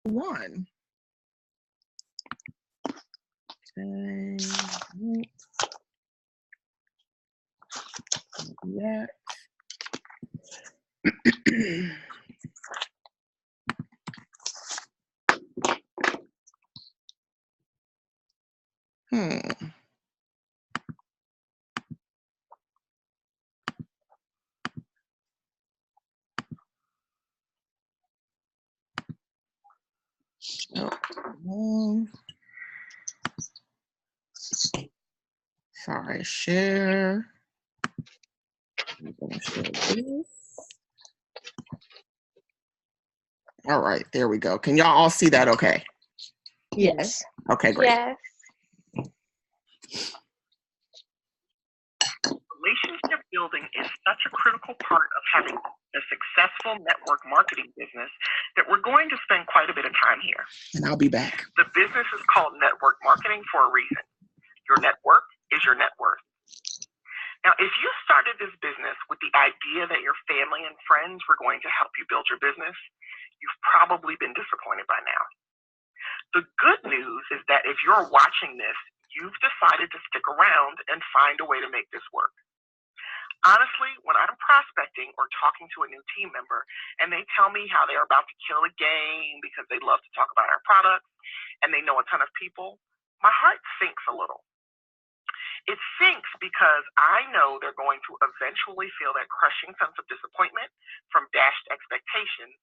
one. Okay. That. Sorry, share. I'm gonna share this. All right, there we go. Can y'all all see that okay? Yes. Okay, great. Yes. Relationship building is such a critical part of having a successful network marketing business that we're going to spend quite a bit of time here. And I'll be back. The business is called network marketing for a reason. Your network is your net worth. Now, if you started this business with the idea that your family and friends were going to help you build your business, you've probably been disappointed by now. The good news is that if you're watching this, you've decided to stick around and find a way to make this work. Honestly, when I'm prospecting or talking to a new team member and they tell me how they're about to kill a game because they love to talk about our products and they know a ton of people, my heart sinks a little. It sinks because I know they're going to eventually feel that crushing sense of disappointment from dashed expectations,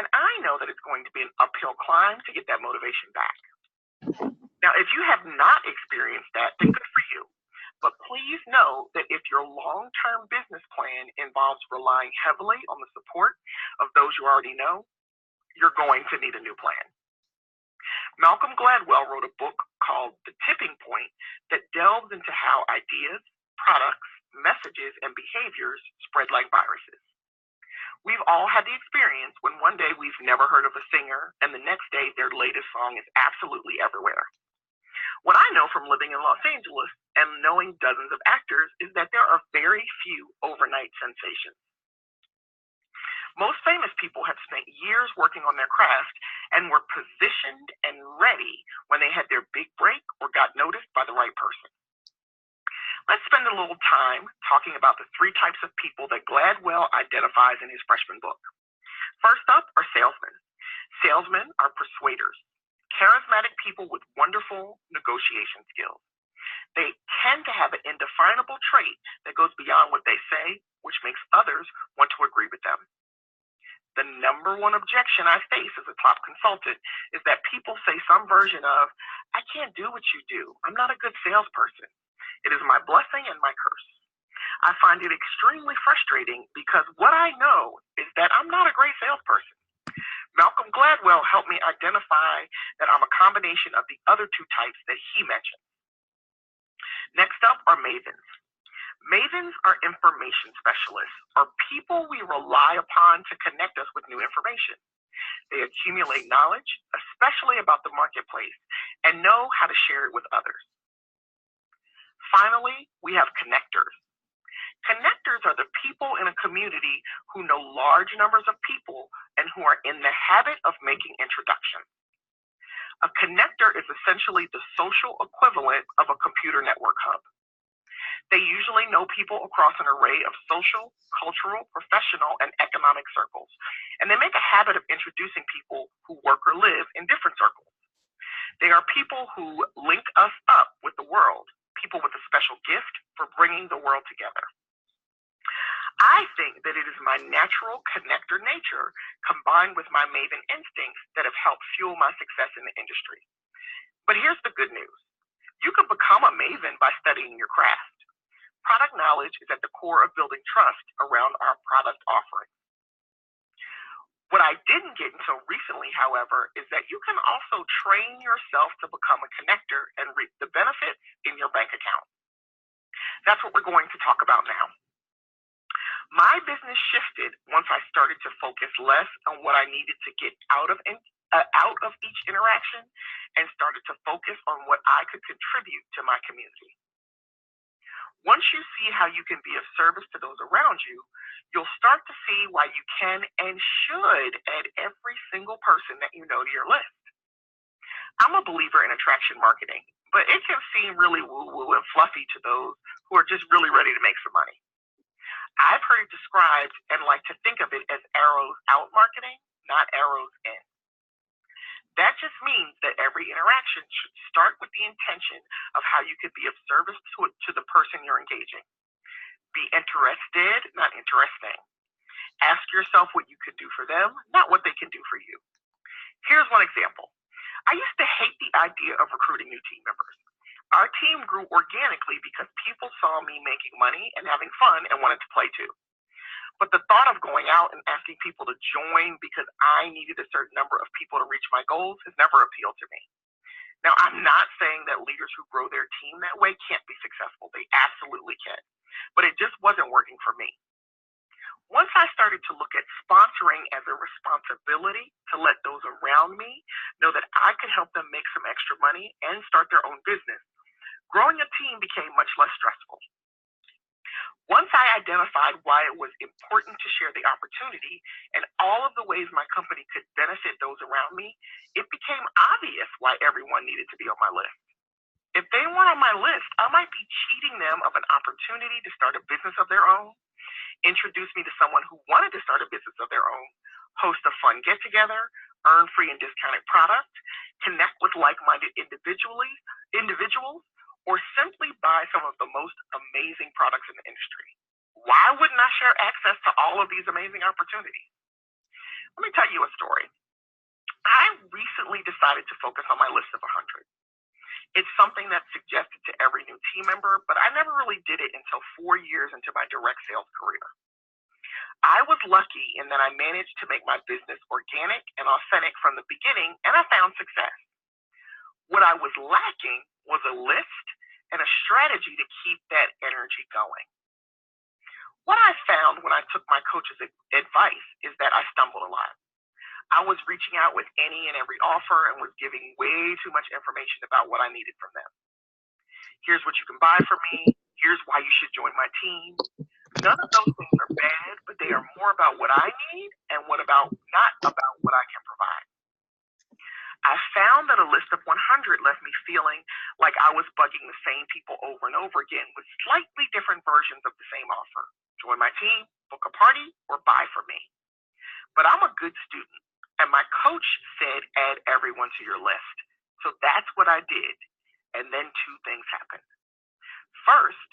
and I know that it's going to be an uphill climb to get that motivation back. Now, if you have not experienced that, then good for you. But please know that if your long-term business plan involves relying heavily on the support of those you already know, you're going to need a new plan. Malcolm Gladwell wrote a book called The Tipping Point that delves into how ideas, products, messages, and behaviors spread like viruses. We've all had the experience when one day we've never heard of a singer and the next day their latest song is absolutely everywhere. What I know from living in Los Angeles and knowing dozens of actors is that there are very few overnight sensations. Most famous people have spent years working on their craft and were positioned and ready when they had their big break or got noticed by the right person. Let's spend a little time talking about the three types of people that Gladwell identifies in his freshman book. First up are salesmen. Salesmen are persuaders, charismatic people with wonderful negotiation skills. They tend to have an indefinable trait that goes beyond what they say, which makes others want to agree with them. The number one objection I face as a top consultant is that people say some version of, I can't do what you do. I'm not a good salesperson. It is my blessing and my curse. I find it extremely frustrating because what I know is that I'm not a great salesperson. Malcolm Gladwell helped me identify that I'm a combination of the other two types that he mentioned. Next up are mavens. Mavens are information specialists, or people we rely upon to connect us with new information. They accumulate knowledge, especially about the marketplace, and know how to share it with others. Finally, we have connectors. Connectors are the people in a community who know large numbers of people and who are in the habit of making introductions. A connector is essentially the social equivalent of a computer network hub. They usually know people across an array of social, cultural, professional, and economic circles, and they make a habit of introducing people who work or live in different circles. They are people who link us up with the world, people with a special gift for bringing the world together. I think that it is my natural connector nature combined with my maven instincts that have helped fuel my success in the industry. But here's the good news. You can become a maven by studying your craft. Product knowledge is at the core of building trust around our product offering. What I didn't get until recently, however, is that you can also train yourself to become a connector and reap the benefits in your bank account. That's what we're going to talk about now. My business shifted once I started to focus less on what I needed to get out of each interaction and started to focus on what I could contribute to my community. Once you see how you can be of service to those around you, you'll start to see why you can and should add every single person that you know to your list. I'm a believer in attraction marketing, but it can seem really woo-woo and fluffy to those who are just really ready to make some money. I've heard it described and like to think of it as arrows out marketing, not arrows in. That just means that every interaction should start with the intention of how you could be of service to the person you're engaging. Be interested, not interesting. Ask yourself what you could do for them, not what they can do for you. Here's one example. I used to hate the idea of recruiting new team members. Our team grew organically because people saw me making money and having fun and wanted to play too. But the thought of going out and asking people to join because I needed a certain number of people to reach my goals has never appealed to me. Now, I'm not saying that leaders who grow their team that way can't be successful. They absolutely can. But it just wasn't working for me. Once I started to look at sponsoring as a responsibility to let those around me know that I could help them make some extra money and start their own business, growing a team became much less stressful. Once I identified why it was important to share the opportunity and all of the ways my company could benefit those around me, it became obvious why everyone needed to be on my list. If they weren't on my list, I might be cheating them of an opportunity to start a business of their own, introduce me to someone who wanted to start a business of their own, host a fun get-together, earn free and discounted product, connect with like-minded individuals, or simply buy some of the most amazing products in the industry. Why wouldn't I share access to all of these amazing opportunities? Let me tell you a story. I recently decided to focus on my list of 100. It's something that's suggested to every new team member, but I never really did it until 4 years into my direct sales career. I was lucky in that I managed to make my business organic and authentic from the beginning, and I found success. What I was lacking was a list and a strategy to keep that energy going. What I found when I took my coach's advice is that I stumbled a lot. I was reaching out with any and every offer and was giving way too much information about what I needed from them. Here's what you can buy from me. Here's why you should join my team. None of those things are bad, but they are more about what I need and not about what I can provide. I found that a list of 100 left me feeling like I was bugging the same people over and over again with slightly different versions of the same offer. Join my team, book a party, or buy from me. But I'm a good student, and my coach said add everyone to your list. So that's what I did. And then two things happened. First,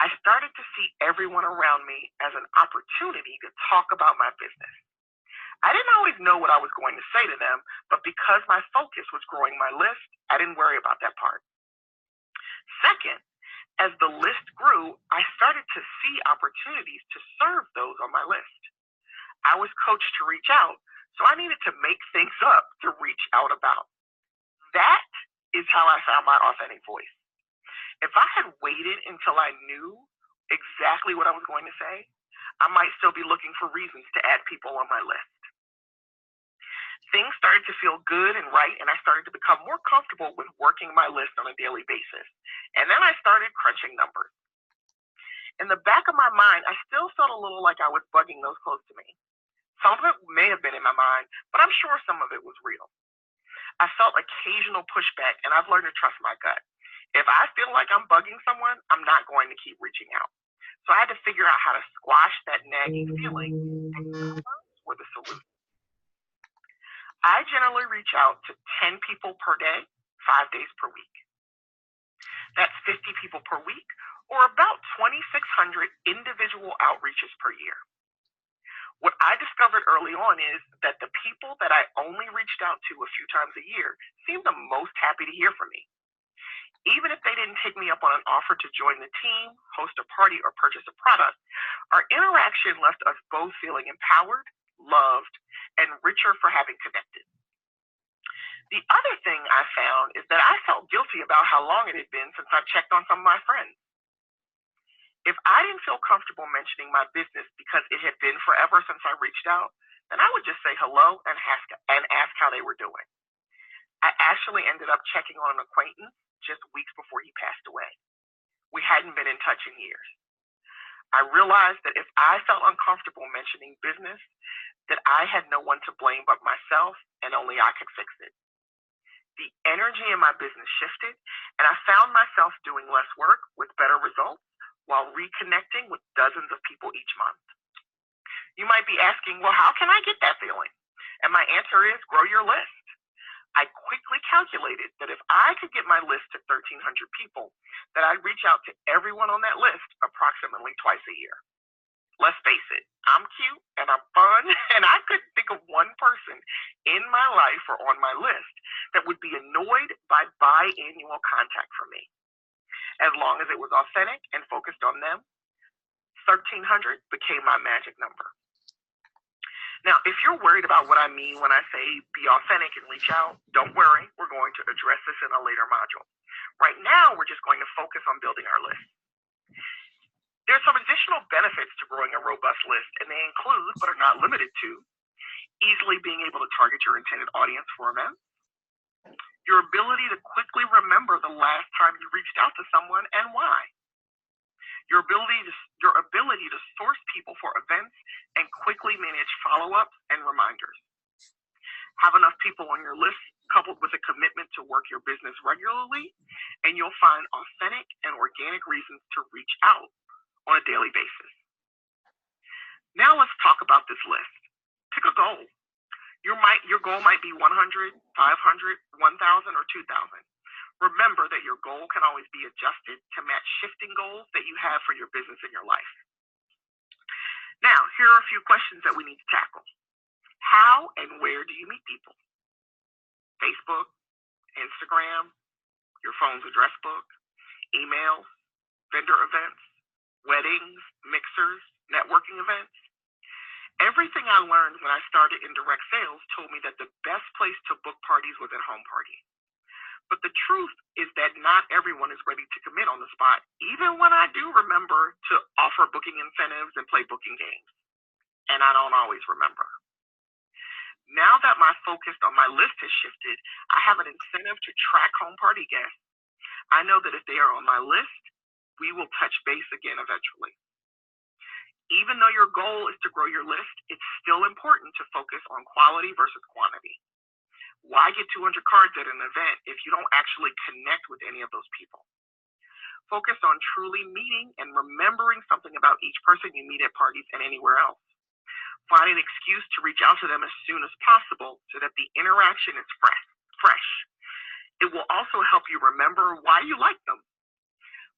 I started to see everyone around me as an opportunity to talk about my business. I didn't always know what I was going to say to them, but because my focus was growing my list, I didn't worry about that part. Second, as the list grew, I started to see opportunities to serve those on my list. I was coached to reach out, so I needed to make things up to reach out about. That is how I found my authentic voice. If I had waited until I knew exactly what I was going to say, I might still be looking for reasons to add people on my list. Things started to feel good and right, and I started to become more comfortable with working my list on a daily basis. And then I started crunching numbers. In the back of my mind, I still felt a little like I was bugging those close to me. Some of it may have been in my mind, but I'm sure some of it was real. I felt occasional pushback, and I've learned to trust my gut. If I feel like I'm bugging someone, I'm not going to keep reaching out. So I had to figure out how to squash that nagging feeling, and numbers were the solution. I generally reach out to 10 people per day, 5 days per week. That's 50 people per week, or about 2,600 individual outreaches per year. What I discovered early on is that the people that I only reached out to a few times a year seemed the most happy to hear from me. Even if they didn't take me up on an offer to join the team, host a party, or purchase a product, our interaction left us both feeling empowered, loved, and richer for having connected. The other thing I found is that I felt guilty about how long it had been since I checked on some of my friends. If I didn't feel comfortable mentioning my business because it had been forever since I reached out, then I would just say hello and ask how they were doing. I actually ended up checking on an acquaintance just weeks before he passed away. We hadn't been in touch in years. I realized that if I felt uncomfortable mentioning business, that I had no one to blame but myself, and only I could fix it. The energy in my business shifted, and I found myself doing less work with better results while reconnecting with dozens of people each month. You might be asking, well, how can I get that feeling? And my answer is grow your list. I quickly calculated that if I could get my list to 1,300 people, that I'd reach out to everyone on that list approximately twice a year. Let's face it, I'm cute and I'm fun, and I couldn't think of one person in my life or on my list that would be annoyed by biannual contact from me. As long as it was authentic and focused on them, 1,300 became my magic number. Now, if you're worried about what I mean when I say be authentic and reach out, don't worry, we're going to address this in a later module. Right now, we're just going to focus on building our list. There's some additional benefits to growing a robust list, and they include, but are not limited to, easily being able to target your intended audience for events, your ability to quickly remember the last time you reached out to someone and why, your ability to source people for events and quickly manage follow-ups and reminders. Have enough people on your list coupled with a commitment to work your business regularly, and you'll find authentic and organic reasons to reach out on a daily basis. Now let's talk about this list. Pick a goal. Your goal might be 100, 500, 1,000, or 2,000. Remember that your goal can always be adjusted to match shifting goals that you have for your business and your life. Now, here are a few questions that we need to tackle. How and where do you meet people? Facebook, Instagram, your phone's address book, emails, vendor events, weddings, mixers, networking events. Everything I learned when I started in direct sales told me that the best place to book parties was at home parties. But the truth is that not everyone is ready to commit on the spot, even when I do remember to offer booking incentives and play booking games. And I don't always remember. Now that my focus on my list has shifted, I have an incentive to track home party guests. I know that if they are on my list, we will touch base again eventually. Even though your goal is to grow your list, it's still important to focus on quality versus quantity. Why get 200 cards at an event if you don't actually connect with any of those people? Focus on truly meeting and remembering something about each person you meet at parties and anywhere else. Find an excuse to reach out to them as soon as possible so that the interaction is fresh. It will also help you remember why you like them.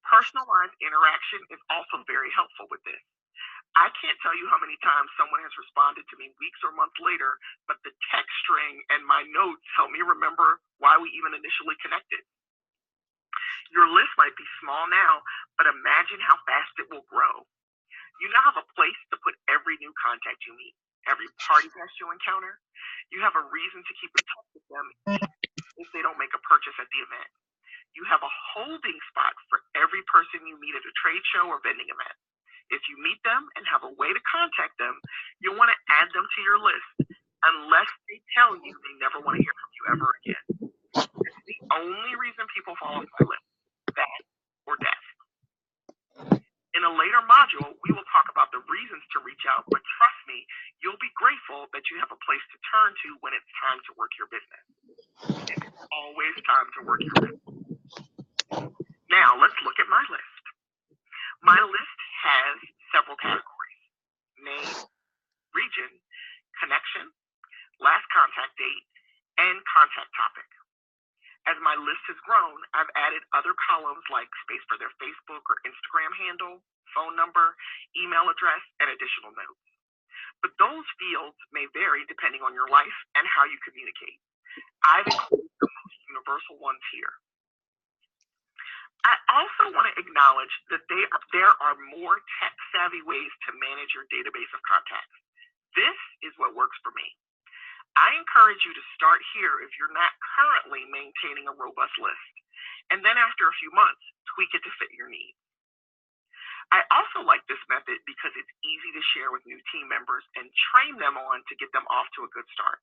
Personalized interaction is also very helpful with this. I can't tell you how many times someone has responded to me weeks or months later, but the text string and my notes help me remember why we even initially connected. Your list might be small now, but imagine how fast it will grow. You now have a place to put every new contact you meet, every party guest you encounter. You have a reason to keep in touch with them if they don't make a purchase at the event. You have a holding spot for every person you meet at a trade show or vending event. If you meet them and have a way to contact them, you'll want to add them to your list unless they tell you they never want to hear from you ever again. It's the only reason people fall off my list, that or death. In a later module, we will talk about the reasons to reach out, but trust me, you'll be grateful that you have a place to turn to when it's time to work your business. It's always time to work your business. Now, let's look at my list. My list has several categories: name, region, connection, last contact date, and contact topic. As my list has grown, I've added other columns like space for their Facebook or Instagram handle, phone number, email address, and additional notes. But those fields may vary depending on your life and how you communicate. I've included the most universal ones here. I also want to acknowledge that there are more tech-savvy ways to manage your database of contacts. This is what works for me. I encourage you to start here if you're not currently maintaining a robust list, and then after a few months, tweak it to fit your needs. I also like this method because it's easy to share with new team members and train them on to get them off to a good start.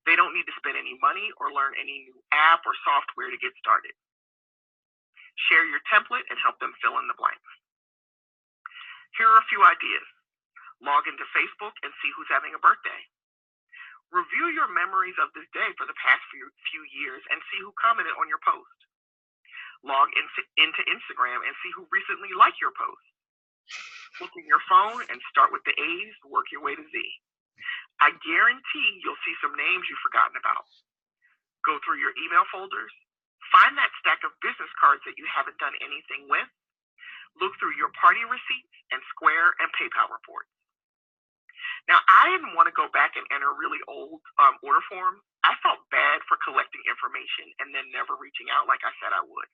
They don't need to spend any money or learn any new app or software to get started. Share your template and help them fill in the blanks. Here are a few ideas. Log into Facebook and see who's having a birthday. Review your memories of this day for the past few years and see who commented on your post. Log into Instagram and see who recently liked your post. Look in your phone and start with the A's, work your way to Z. I guarantee you'll see some names you've forgotten about. Go through your email folders. Find that stack of business cards that you haven't done anything with. Look through your party receipts and Square and PayPal reports. Now, I didn't want to go back and enter really old order forms. I felt bad for collecting information and then never reaching out like I said I would.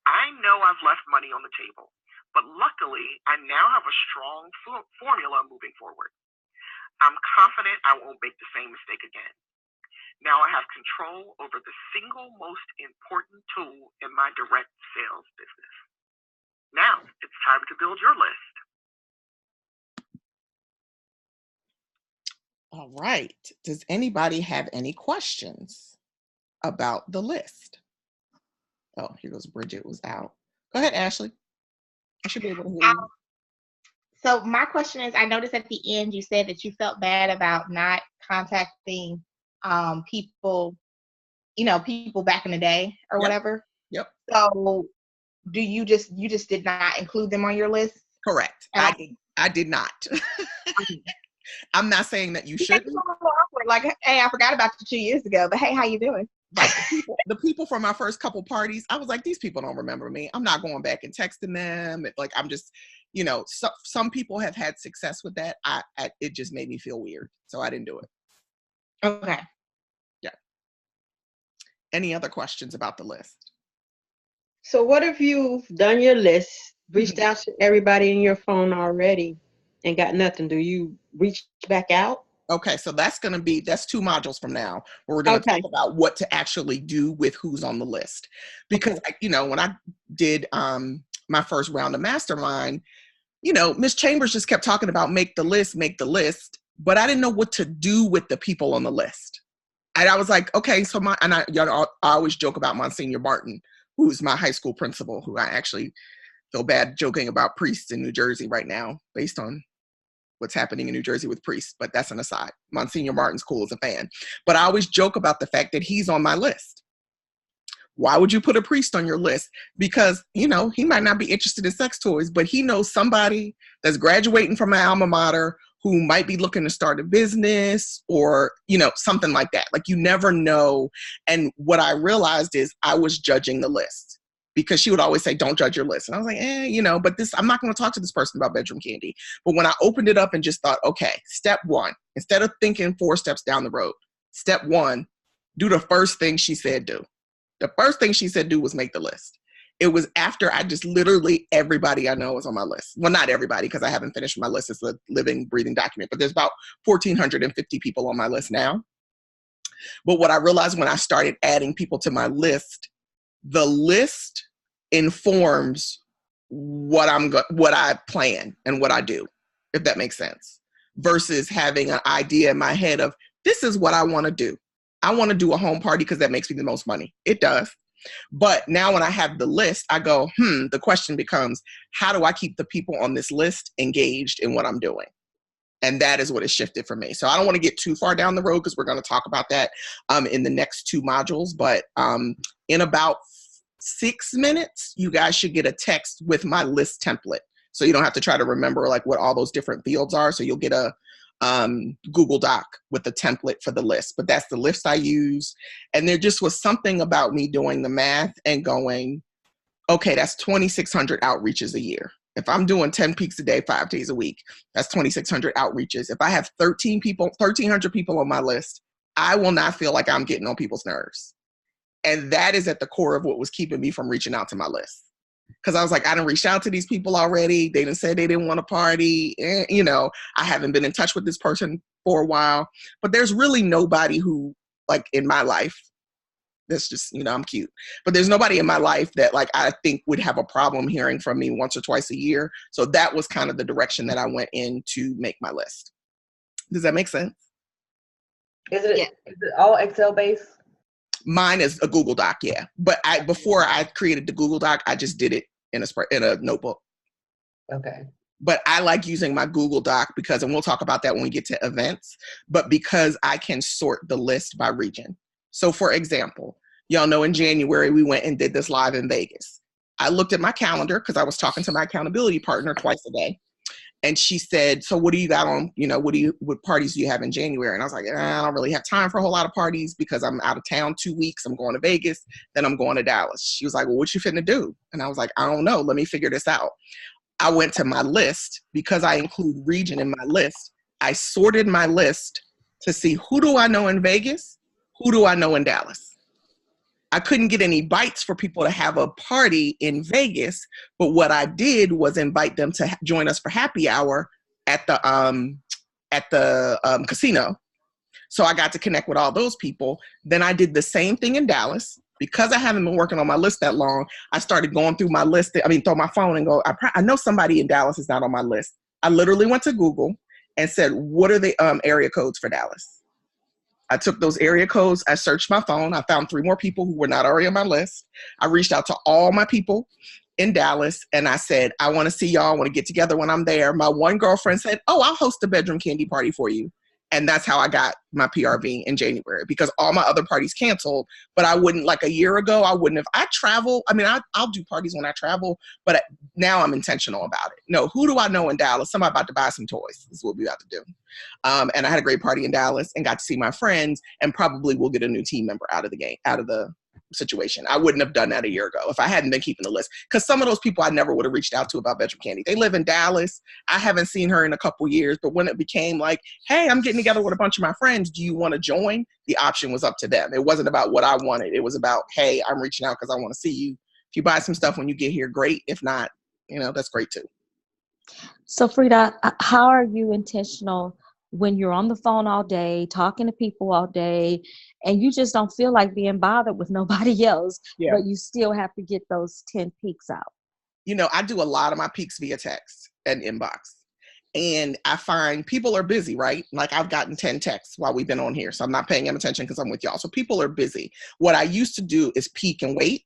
I know I've left money on the table, but luckily, I now have a strong formula moving forward. I'm confident I won't make the same mistake again. Now I have control over the single most important tool in my direct sales business. Now it's time to build your list. All right. Does anybody have any questions about the list? Oh, here goes Bridget was out. Go ahead, Ashley. I should be able to hear you. So my question is, I noticed at the end you said that you felt bad about not contacting people, people back in the day or whatever. Yep. So do you just did not include them on your list? Correct. I did not. I'm not saying that you shouldn't. Like, hey, I forgot about you 2 years ago, but hey, how you doing? Like the people from my first couple parties, I was like, these people don't remember me. I'm not going back and texting them. Like, I'm just, some people have had success with that. It just made me feel weird, so I didn't do it. Okay. Yeah. Any other questions about the list? So what if you've done your list, reached out to everybody in your phone already and got nothing? Do you reach back out? Okay, so that's 2 modules from now where we're going to talk about what to actually do with who's on the list. Because, when I did my first round of mastermind, Ms. Chambers just kept talking about make the list, but I didn't know what to do with the people on the list. And I was like, okay, so I always joke about Monsignor Barton, who's my high school principal, who I actually feel bad joking about priests in New Jersey right now based on what's happening in New Jersey with priests, but that's an aside. Monsignor Martin's cool as a fan. But I always joke about the fact that he's on my list. Why would you put a priest on your list? Because, he might not be interested in sex toys, but he knows somebody that's graduating from an alma mater who might be looking to start a business or, something like that. Like, you never know. And what I realized is I was judging the list. Because she would always say, don't judge your list. And I was like, but I'm not going to talk to this person about bedroom candy. But when I opened it up and just thought, okay, step 1, instead of thinking 4 steps down the road, step 1, do the first thing she said do. The first thing she said do was make the list. It was after I just literally everybody I know was on my list. Well, not everybody, because I haven't finished my list. It's a living, breathing document. But there's about 1,450 people on my list now. But what I realized when I started adding people to my list, the list informs what I plan and what I do, if that makes sense, versus having an idea in my head of this is what I want to do. I want to do a home party because that makes me the most money. It does. But now when I have the list, I go, the question becomes, how do I keep the people on this list engaged in what I'm doing? And that is what has shifted for me. So I don't want to get too far down the road because we're going to talk about that in the next 2 modules. But in about 6 minutes, you guys should get a text with my list template. So you don't have to try to remember like what all those different fields are. So you'll get a Google Doc with the template for the list. But that's the list I use. And there just was something about me doing the math and going, okay, that's 2,600 outreaches a year. If I'm doing 10 peaks a day, 5 days a week, that's 2,600 outreaches. If I have 1,300 people on my list, I will not feel like I'm getting on people's nerves. And that is at the core of what was keeping me from reaching out to my list. Because I was like, I didn't reach out to these people already. They didn't say they didn't want to party. I haven't been in touch with this person for a while. But there's really nobody who, like, in my life, that's just, I'm cute. But there's nobody in my life that, like, I think would have a problem hearing from me once or twice a year. So that was kind of the direction that I went in to make my list. Does that make sense? Is it all Excel based? Mine is a Google Doc, yeah. But before I created the Google Doc, I just did it in a notebook. Okay. But I like using my Google Doc because, and we'll talk about that when we get to events, but because I can sort the list by region. So for example, y'all know in January, we went and did this live in Vegas. I looked at my calendar because I was talking to my accountability partner twice a day. And she said, so what do you got on, what parties do you have in January? And I was like, I don't really have time for a whole lot of parties because I'm out of town 2 weeks. I'm going to Vegas, then I'm going to Dallas. She was like, well, what you finna do? And I was like, I don't know. Let me figure this out. I went to my list because I include region in my list. I sorted my list to see who do I know in Vegas, who do I know in Dallas. I couldn't get any bites for people to have a party in Vegas, but what I did was invite them to join us for happy hour at the casino. So I got to connect with all those people. Then I did the same thing in Dallas. Because I haven't been working on my list that long, I started going through my list. Throw my phone and go, I know somebody in Dallas is not on my list. I literally went to Google and said, what are the area codes for Dallas? I took those area codes. I searched my phone. I found 3 more people who were not already on my list. I reached out to all my people in Dallas and I said, I want to see y'all. I want to get together when I'm there. My one girlfriend said, oh, I'll host a bedroom candy party for you. And that's how I got my PRV in January because all my other parties canceled. But I wouldn't, like a year ago, I wouldn't have. I travel. I'll do parties when I travel, but now I'm intentional about it. No, who do I know in Dallas? Somebody about to buy some toys. This is what we about to do. And I had a great party in Dallas and got to see my friends and probably will get a new team member out of the situation. I wouldn't have done that a year ago if I hadn't been keeping the list. Because some of those people I never would have reached out to about bedroom candy. They live in Dallas. I haven't seen her in a couple years. But when it became like, hey, I'm getting together with a bunch of my friends. Do you want to join? The option was up to them. It wasn't about what I wanted. It was about, hey, I'm reaching out because I want to see you. If you buy some stuff when you get here, great. If not, that's great too. So Frida, how are you intentional when you're on the phone all day, talking to people all day, and you just don't feel like being bothered with nobody else, but you still have to get those 10 peaks out? I do a lot of my peaks via text and inbox. And I find people are busy, right? Like I've gotten 10 texts while we've been on here. So I'm not paying them attention because I'm with y'all. So people are busy. What I used to do is peek and wait.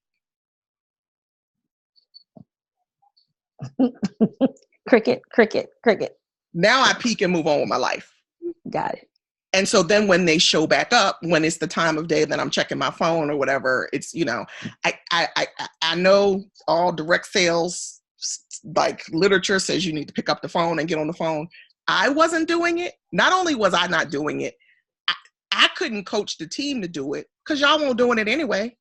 Cricket, cricket, cricket. Now I peek and move on with my life. Got it. And so then when they show back up, when it's the time of day that I'm checking my phone or whatever, it's, I know all direct sales, like literature says you need to pick up the phone and get on the phone. I wasn't doing it. Not only was I not doing it, I couldn't coach the team to do it because y'all weren't doing it anyway.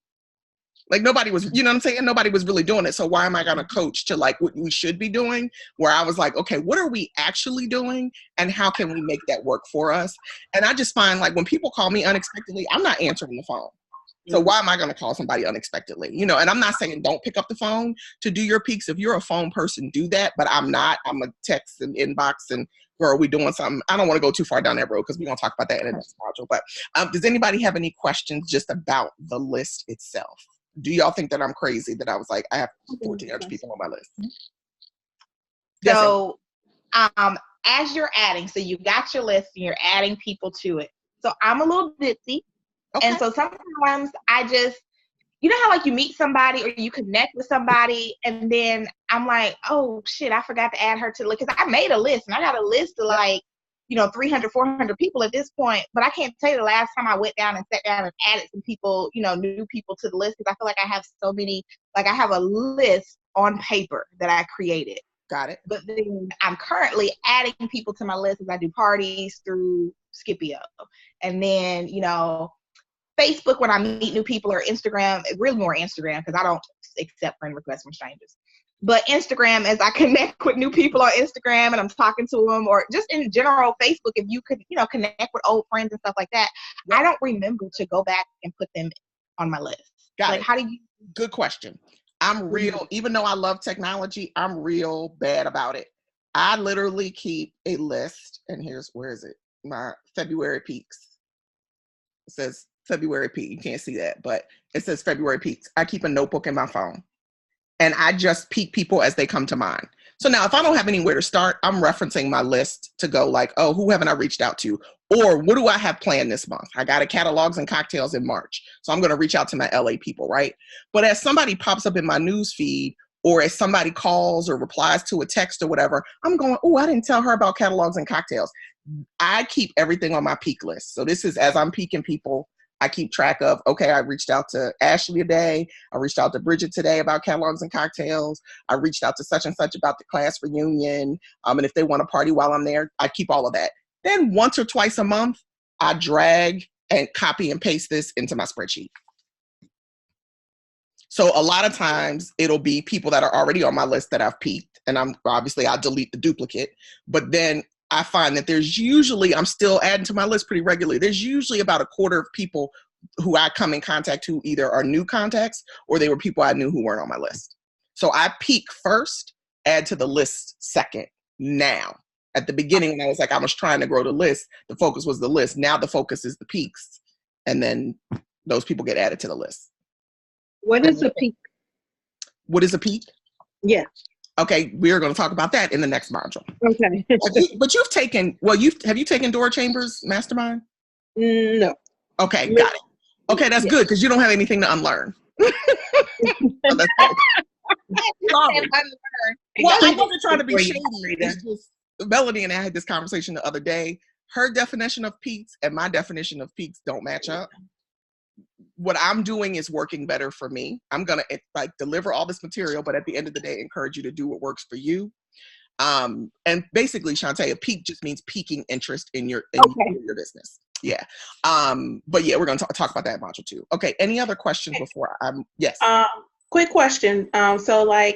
Like nobody was, you know what I'm saying? Nobody was really doing it. So why am I going to coach to like what we should be doing? Where I was like, okay, what are we actually doing? And how can we make that work for us? And I just find like when people call me unexpectedly, I'm not answering the phone. So why am I going to call somebody unexpectedly? And I'm not saying don't pick up the phone to do your peaks. If you're a phone person, do that. But I'm not. I'm a text and inbox and girl, we doing something. I don't want to go too far down that road because we're going to talk about that in the next module. But does anybody have any questions just about the list itself? Do y'all think that I'm crazy that I was like, I have 1,400 people on my list? So as you're adding, so you got your list and you're adding people to it. So I'm a little ditzy. Okay. And so sometimes I just, how like you meet somebody or you connect with somebody and then I'm like, oh shit, I forgot to add her to the list. Because I made a list and I got a list of like, 300, 400 people at this point, but I can't tell you the last time I went down and sat down and added some people, new people to the list, because I feel like I have so many, like I have a list on paper that I created. Got it. But then I'm currently adding people to my list as I do parties through Scipio. And then, Facebook when I meet new people, or Instagram, really more Instagram because I don't accept friend requests from strangers. But Instagram, as I connect with new people on Instagram and I'm talking to them, or just in general, Facebook, if you could, connect with old friends and stuff like that, I don't remember to go back and put them on my list. Got it. How do you? Good question. I'm real, even though I love technology, I'm real bad about it. I literally keep a list, and where is it? My February peaks. It says February peak. You can't see that, but it says February peaks. I keep a notebook in my phone. And I just peek people as they come to mind. So now if I don't have anywhere to start, I'm referencing my list to go like, oh, who haven't I reached out to? Or what do I have planned this month? I got a catalogs and cocktails in March. So I'm going to reach out to my LA people, right? But as somebody pops up in my news feed, or as somebody calls or replies to a text or whatever, I'm going, oh, I didn't tell her about catalogs and cocktails. I keep everything on my Pique list. So this is as I'm peaking people, I keep track of, okay, I reached out to Ashley today. I reached out to Bridget today about catalogs and cocktails. I reached out to such and such about the class reunion. And if they want to party while I'm there, I keep all of that. Then once or twice a month, I drag and copy and paste this into my spreadsheet. So a lot of times it'll be people that are already on my list that I've peaked, and I'll delete the duplicate, but then I find that there's usually, I'm still adding to my list pretty regularly. There's usually about a quarter of people who I come in contact who either are new contacts or they were people I knew who weren't on my list. So I peak first, add to the list second now. At the beginning, when I was like, I was trying to grow the list, the focus was the list. Now the focus is the peaks. And then those people get added to the list. What is a peak? What is a peak? Yeah. Okay, we're going to talk about that in the next module. Okay. But you've taken, have you taken Dora Chambers Mastermind? No. Okay, got it. Okay, that's good because you don't have anything to unlearn. So that's good. Well, I wasn't trying to be shady. It's just Melody and I had this conversation the other day. Her definition of peaks and my definition of peaks don't match up. What I'm doing is working better for me. I'm going to deliver all this material, but at the end of the day, encourage you to do what works for you. And basically, Shantae, a peak just means piquing interest in your business. Yeah. But yeah, we're going to talk about that module too. Okay. Any other questions before yes. Quick question. So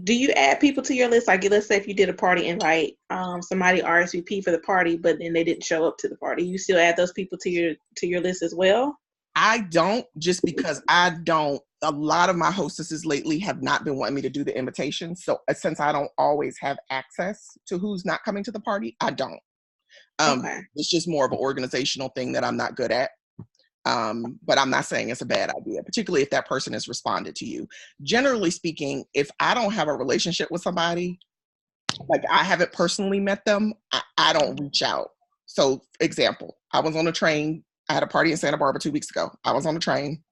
do you add people to your list? Like, let's say if you did a party invite, somebody RSVP for the party, but then they didn't show up to the party, you still add those people to your list as well? I don't, just because a lot of my hostesses lately have not been wanting me to do the invitations. So since I don't always have access to who's not coming to the party, I don't. It's just more of an organizational thing that I'm not good at. But I'm not saying it's a bad idea, particularly if that person has responded to you. Generally speaking, if I don't have a relationship with somebody, like I haven't personally met them, I don't reach out. So example, I was on a train. I had a party in Santa Barbara 2 weeks ago. I was on the train.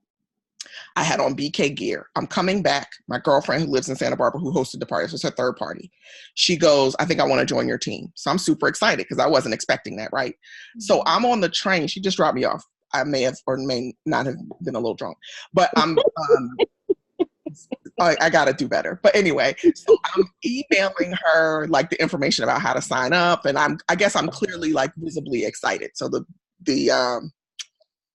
I had on BK gear. I'm coming back. My girlfriend who lives in Santa Barbara, who hosted the party, this was her third party. She goes, I think I want to join your team. So I'm super excited because I wasn't expecting that, right? Mm-hmm. So I'm on the train. She just dropped me off. I may have or may not have been a little drunk, but I'm I got to do better. But anyway, so I'm emailing her like the information about how to sign up, and I guess I'm clearly like visibly excited. So the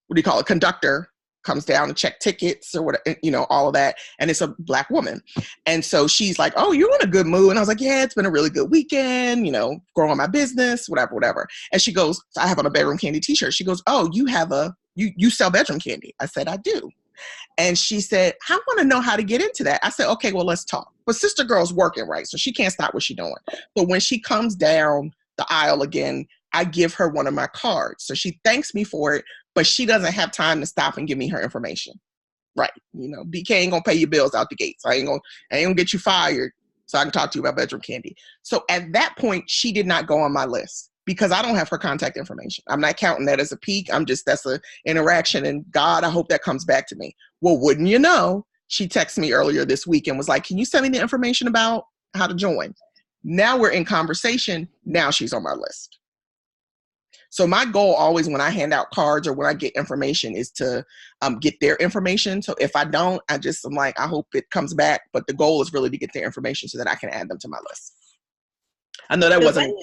what do you call it? Conductor comes down to check tickets or what, all of that. And it's a Black woman. And so she's like, oh, you're in a good mood. And I was like, yeah, it's been a really good weekend, growing my business, whatever. And she goes, I have on a Bedroom Candy t-shirt. She goes, oh, you sell bedroom candy. I said, I do. And she said, I want to know how to get into that. I said, okay, well, let's talk. But sister girl's working, right? So she can't stop what she's doing. But when she comes down the aisle again, I give her one of my cards. So she thanks me for it, but she doesn't have time to stop and give me her information. Right. BK ain't gonna pay your bills out the gate. So I ain't gonna get you fired so I can talk to you about bedroom candy. So at that point, she did not go on my list because I don't have her contact information. I'm not counting that as a peak. That's an interaction, and God, I hope that comes back to me. Well, wouldn't you know, she texted me earlier this week and was like, can you send me the information about how to join? Now we're in conversation. Now she's on my list. So my goal always when I hand out cards or when I get information is to get their information. So if I don't, I'm like, I hope it comes back. But the goal is really to get their information so that I can add them to my list. I know that wasn't.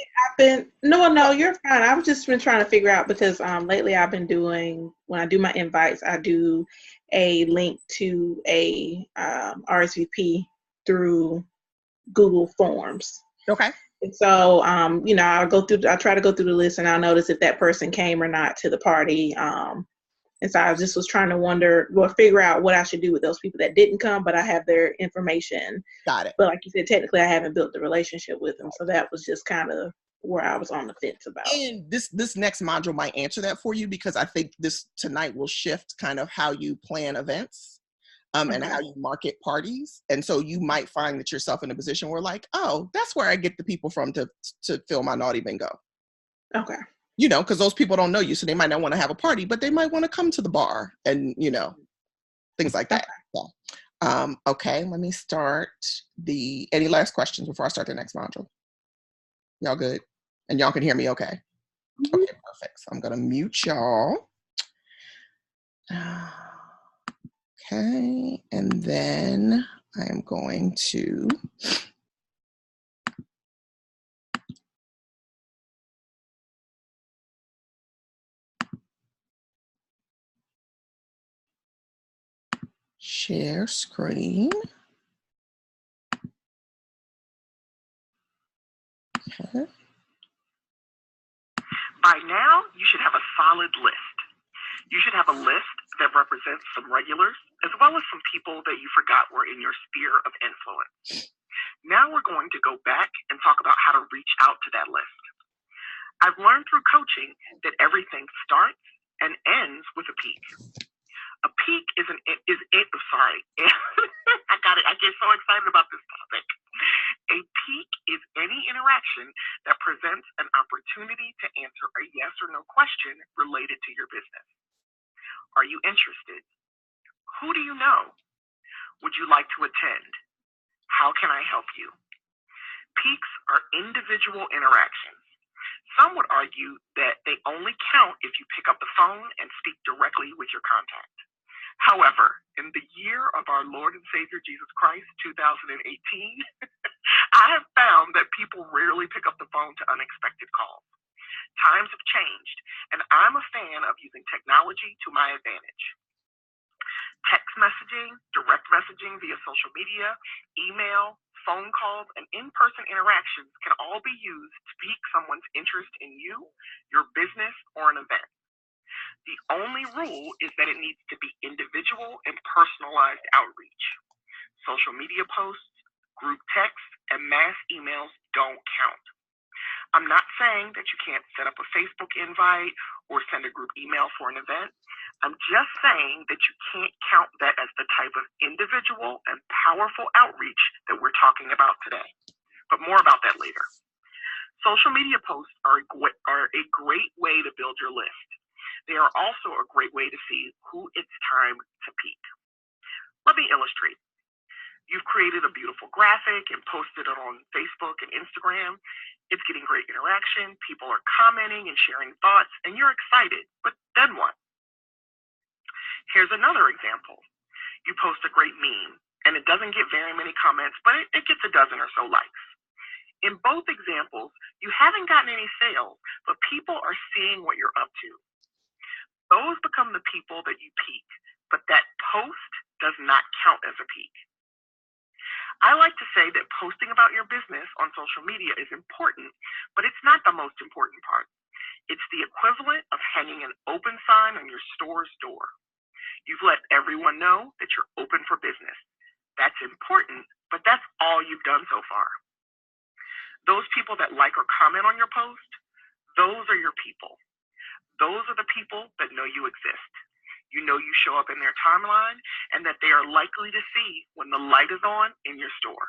No, you're fine. I've just been trying to figure out because lately I've been doing, when I do my invites, I do a link to a RSVP through Google Forms. Okay. And so, I try to go through the list and I'll notice if that person came or not to the party. And so I just was trying to figure out what I should do with those people that didn't come, but I have their information. Got it. But like you said, technically I haven't built the relationship with them. So that was just kind of where I was on the fence about. And this next module might answer that for you because I think this tonight will shift kind of how you plan events. And how you market parties. And so you might find that yourself in a position where like, oh, that's where I get the people from to fill my naughty bingo. Okay. You know, because those people don't know you, so they might not want to have a party, but they might want to come to the bar and, you know, things like that. So, okay, let me start any last questions before I start the next module? Y'all good? And y'all can hear me okay? Mm-hmm. Okay, perfect. So I'm going to mute y'all. Okay, and then I am going to share screen. Okay. By now, you should have a solid list. You should have a list that represents some regulars, as well as some people that you forgot were in your sphere of influence. Now we're going to go back and talk about how to reach out to that list. I've learned through coaching that everything starts and ends with a pique. A pique sorry. I got it. I get so excited about this topic. A pique is any interaction that presents an opportunity to answer a yes or no question related to your business. Are you interested? Who do you know? Would you like to attend? How can I help you? Piques are individual interactions. Some would argue that they only count if you pick up the phone and speak directly with your contact. However, in the year of our Lord and Savior Jesus Christ, 2018, I have found that people rarely pick up the phone to unexpected calls. Times have changed, and I'm a fan of using technology to my advantage. Text messaging, direct messaging via social media, email, phone calls, and in-person interactions can all be used to pique someone's interest in you, your business, or an event. The only rule is that it needs to be individual and personalized outreach. Social media posts, group texts, and mass emails don't count. I'm not saying that you can't set up a Facebook invite or send a group email for an event. I'm just saying that you can't count that as the type of individual and powerful outreach that we're talking about today. But more about that later. Social media posts are a great way to build your list. They are also a great way to see who it's time to pique. Let me illustrate. You've created a beautiful graphic and posted it on Facebook and Instagram. It's getting great interaction. People are commenting and sharing thoughts, and you're excited. But then what? Here's another example. You post a great meme, and it doesn't get very many comments, but it gets a dozen or so likes. In both examples, you haven't gotten any sales, but people are seeing what you're up to. Those become the people that you pique, but that post does not count as a pique. I like to say that posting about your business on social media is important, but it's not the most important part. It's the equivalent of hanging an open sign on your store's door. You've let everyone know that you're open for business. That's important, but that's all you've done so far. Those people that like or comment on your post, those are your people. Those are the people that know you exist. You know you show up in their timeline and that they are likely to see when the light is on in your store.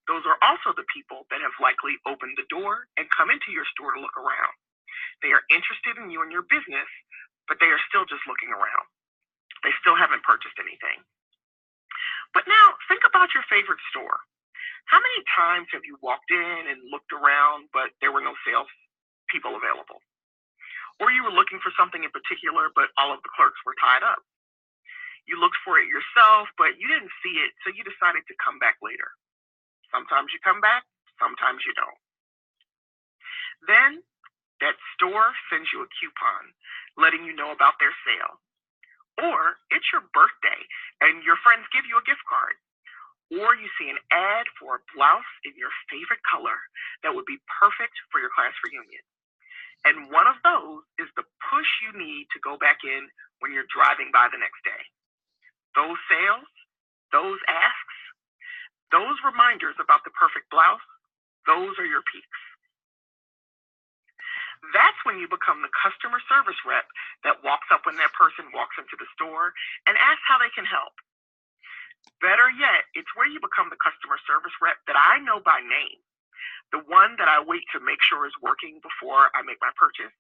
Those are also the people that have likely opened the door and come into your store to look around. They are interested in you and your business, but they are still just looking around. They still haven't purchased anything. But now think about your favorite store. How many times have you walked in and looked around, but there were no sales people available? Or you were looking for something in particular, but all of the clerks were tied up. You looked for it yourself, but you didn't see it, so you decided to come back later. Sometimes you come back, sometimes you don't. Then that store sends you a coupon letting you know about their sale. Or it's your birthday and your friends give you a gift card. Or you see an ad for a blouse in your favorite color that would be perfect for your class reunion. And one of those is the push you need to go back in when you're driving by the next day. Those sales, those asks, those reminders about the perfect blouse, those are your piques. That's when you become the customer service rep that walks up when that person walks into the store and asks how they can help. Better yet, it's where you become the customer service rep that I know by name. The one that I wait to make sure is working before I make my purchase.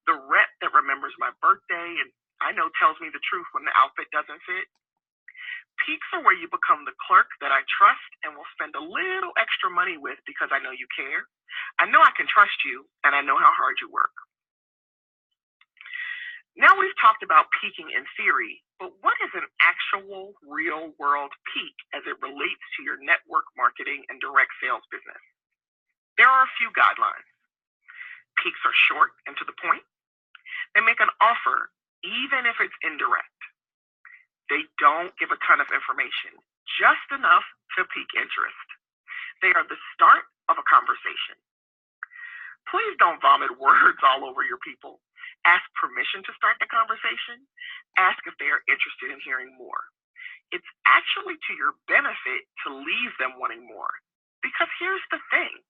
The rep that remembers my birthday and I know tells me the truth when the outfit doesn't fit. Piques are where you become the clerk that I trust and will spend a little extra money with because I know you care. I know I can trust you, and I know how hard you work. Now we've talked about piquing in theory, but what is an actual real-world pique as it relates to your network marketing and direct sales business? There are a few guidelines. Piques are short and to the point. They make an offer, even if it's indirect. They don't give a ton of information, just enough to pique interest. They are the start of a conversation. Please don't vomit words all over your people. Ask permission to start the conversation. Ask if they are interested in hearing more. It's actually to your benefit to leave them wanting more. Because here's the thing,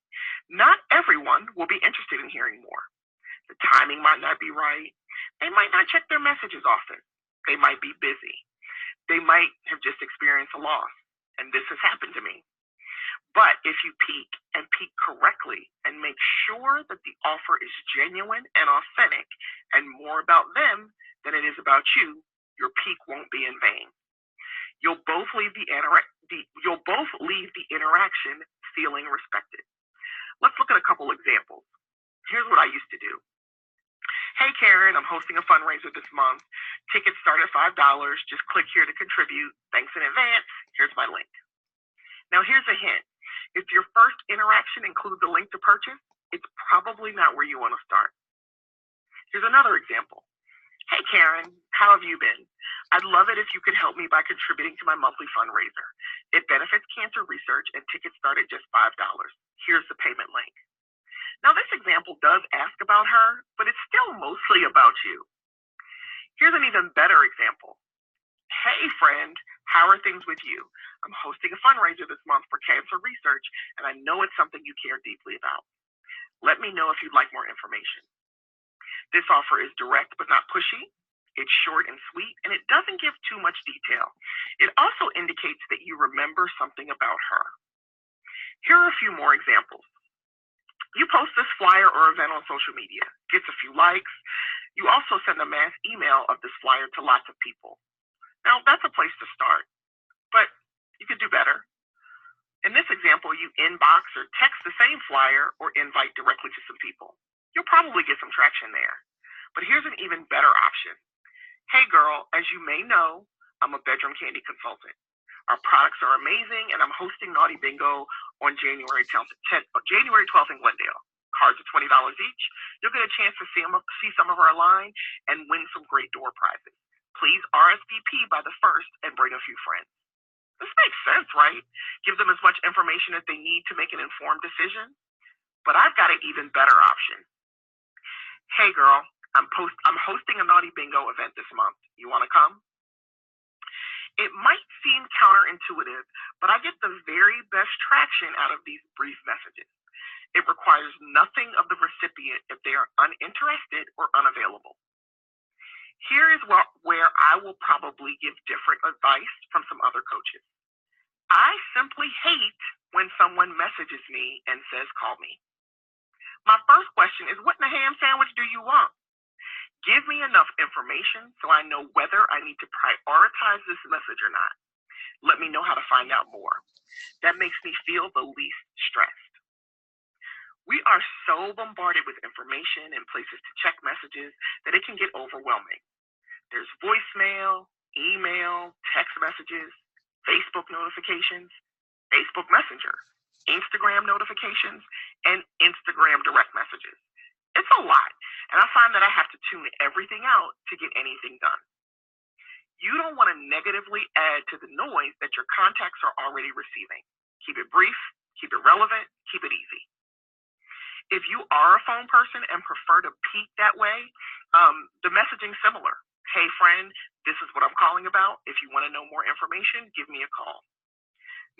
not everyone will be interested in hearing more. The timing might not be right. They might not check their messages often. They might be busy. They might have just experienced a loss, and this has happened to me. But if you pique and pique correctly and make sure that the offer is genuine and authentic and more about them than it is about you, your pique won't be in vain. You'll both leave the interaction feeling respected. Let's look at a couple examples. Here's what I used to do. Hey, Karen, I'm hosting a fundraiser this month. Tickets start at $5. Just click here to contribute. Thanks in advance. Here's my link. Now, here's a hint. If your first interaction includes a link to purchase, it's probably not where you want to start. Here's another example. Hey, Karen, how have you been? I'd love it if you could help me by contributing to my monthly fundraiser. It benefits cancer research and tickets start at just $5. Here's the payment link. Now, this example does ask about her, but it's still mostly about you. Here's an even better example. Hey, friend, how are things with you? I'm hosting a fundraiser this month for cancer research, and I know it's something you care deeply about. Let me know if you'd like more information. This offer is direct but not pushy. It's short and sweet, and it doesn't give too much detail. It also indicates that you remember something about her. Here are a few more examples. You post this flyer or event on social media, gets a few likes. You also send a mass email of this flyer to lots of people. Now, that's a place to start, but you could do better. In this example, you inbox or text the same flyer or invite directly to some people. You'll probably get some traction there. But here's an even better option. Hey, girl, as you may know, I'm a bedroom candy consultant. Our products are amazing, and I'm hosting Naughty Bingo on January 12th in Glendale. Cards are $20 each. You'll get a chance to see some of our line and win some great door prizes. Please RSVP by the 1st and bring a few friends. This makes sense, right? Give them as much information as they need to make an informed decision. But I've got an even better option. Hey, girl, I'm hosting a Naughty Bingo event this month. You want to come? It might seem counterintuitive, but I get the very best traction out of these brief messages. It requires nothing of the recipient if they are uninterested or unavailable. Here is where I will probably give different advice from some other coaches. I simply hate when someone messages me and says, call me. My first question is, what in the ham sandwich do you want? Give me enough information so I know whether I need to prioritize this message or not. Let me know how to find out more. That makes me feel the least stressed. We are so bombarded with information and places to check messages that it can get overwhelming. There's voicemail, email, text messages, Facebook notifications, Facebook Messenger, Instagram notifications, and Instagram direct messages. It's a lot, and I find that I have to tune everything out to get anything done. You don't want to negatively add to the noise that your contacts are already receiving. Keep it brief, keep it relevant, keep it easy. If you are a phone person and prefer to pique that way, the messaging's similar. Hey, friend, this is what I'm calling about. If you want to know more information, give me a call.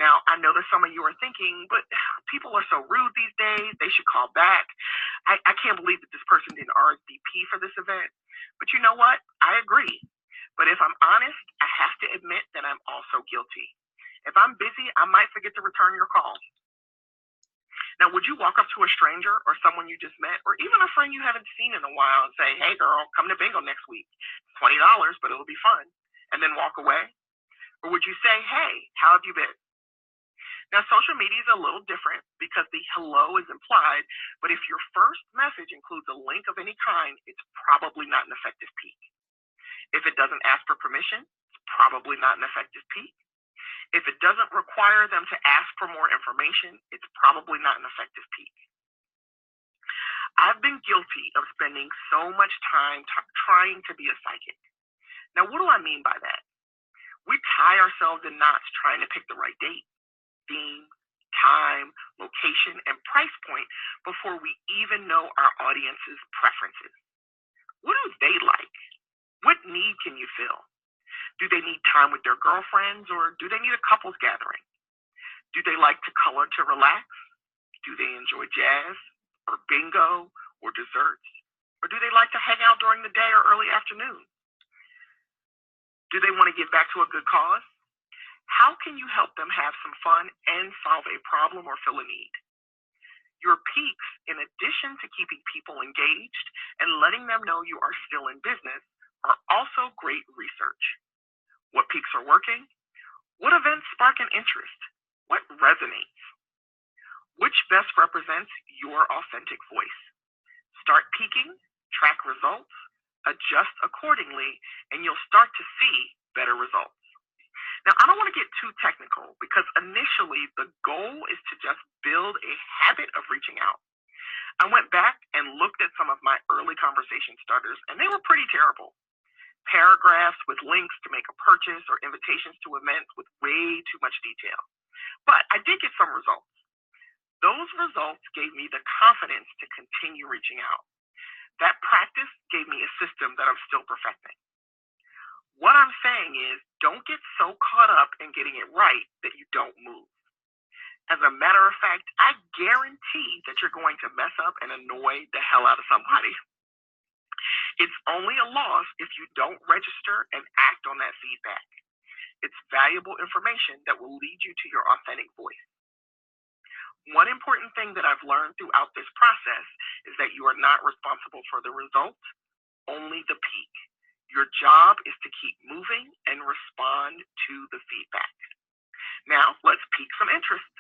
Now, I know that some of you are thinking, but people are so rude these days. They should call back. I can't believe that this person didn't RSVP for this event. But you know what? I agree. But if I'm honest, I have to admit that I'm also guilty. If I'm busy, I might forget to return your call. Now, would you walk up to a stranger or someone you just met, or even a friend you haven't seen in a while and say, hey girl, come to bingo next week, $20, but it'll be fun, and then walk away? Or would you say, hey, how have you been? Now, social media is a little different because the hello is implied, but if your first message includes a link of any kind, it's probably not an effective Pique. If it doesn't ask for permission, it's probably not an effective Pique. If it doesn't require them to ask for more information, it's probably not an effective Pique. I've been guilty of spending so much time trying to be a psychic. Now, what do I mean by that? We tie ourselves in knots trying to pick the right date, theme, time, location, and price point before we even know our audience's preferences. What do they like? What need can you fill? Do they need time with their girlfriends, or do they need a couples gathering? Do they like to color to relax? Do they enjoy jazz or bingo or desserts? Or do they like to hang out during the day or early afternoon? Do they want to give back to a good cause? How can you help them have some fun and solve a problem or fill a need? Your Piques, in addition to keeping people engaged and letting them know you are still in business, are also great research. What Piques are working? What events spark an interest? What resonates? Which best represents your authentic voice? Start peaking, track results, adjust accordingly, and you'll start to see better results. Now, I don't want to get too technical because initially the goal is to just build a habit of reaching out. I went back and looked at some of my early conversation starters, and they were pretty terrible. Paragraphs with links to make a purchase or invitations to events with way too much detail. But I did get some results. Those results gave me the confidence to continue reaching out. That practice gave me a system that I'm still perfecting. What I'm saying is, don't get so caught up in getting it right that you don't move. As a matter of fact, I guarantee that you're going to mess up and annoy the hell out of somebody. It's only a loss if you don't register and act on that feedback. It's valuable information that will lead you to your authentic voice. One important thing that I've learned throughout this process is that you are not responsible for the result, only the Pique. Your job is to keep moving and respond to the feedback. Now, let's pique some interest.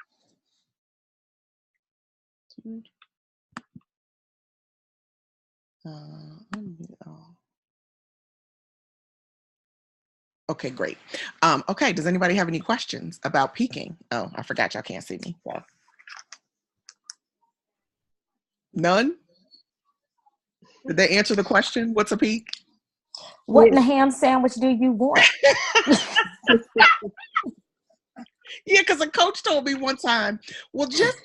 Okay, great. Okay, does anybody have any questions about peaking? Oh, I forgot y'all can't see me. So. None? Did they answer the question? What's a Pique? What in a ham sandwich do you want? Yeah, because a coach told me one time, well, just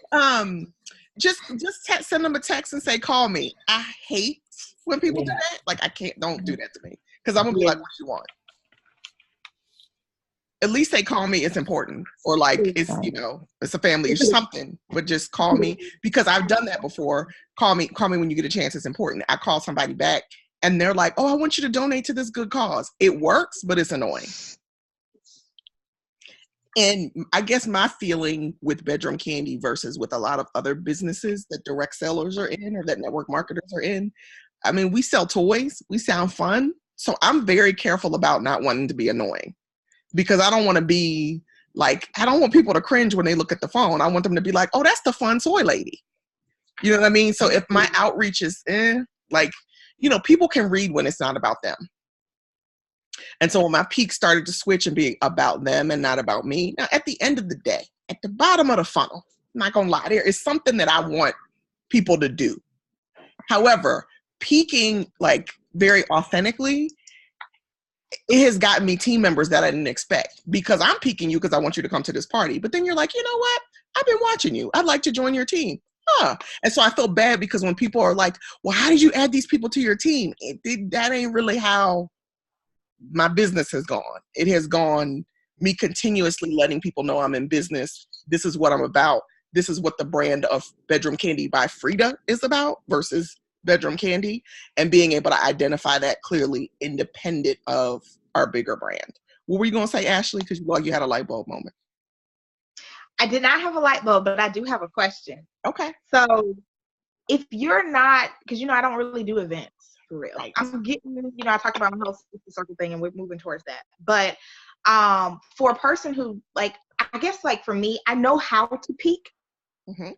send them a text and say, call me. I hate when people do that. Like, don't do that to me. Because I'm going to be like, what you want? At least they call me, it's important. Or like, it's, it's a family or something. But just call me. Because I've done that before. Call me when you get a chance, it's important. I call somebody back and they're like, oh, I want you to donate to this good cause. It works, but it's annoying. And I guess my feeling with Bedroom Candy versus with a lot of other businesses that direct sellers are in or that network marketers are in, I mean, we sell toys, we sound fun. So I'm very careful about not wanting to be annoying because I don't want to be like, I don't want people to cringe when they look at the phone. I want them to be like, oh, that's the fun toy lady. You know what I mean? So if my outreach is people can read when it's not about them. And so when my Pique started to switch and be about them and not about me, now at the end of the day, at the bottom of the funnel, I'm not gonna lie, there is something that I want people to do. However, peaking like very authentically, it has gotten me team members that I didn't expect because I'm peaking you because I want you to come to this party. But then you're like, you know what? I've been watching you. I'd like to join your team. And so I feel bad because when people are like, well, how did you add these people to your team? That ain't really how my business has gone. It has gone me continuously letting people know I'm in business. This is what I'm about. This is what the brand of Bedroom Candy by Frida is about versus Bedroom Candy, and being able to identify that clearly independent of our bigger brand. What were you going to say, Ashley? Because you had a light bulb moment. I did not have a light bulb, but I do have a question. Okay. So if you're not, because, I don't really do events for real. Right. I'm getting, I talked about my whole circle thing and we're moving towards that. But for a person who, like, I guess, like, for me, I know how to peak. Mm-hmm.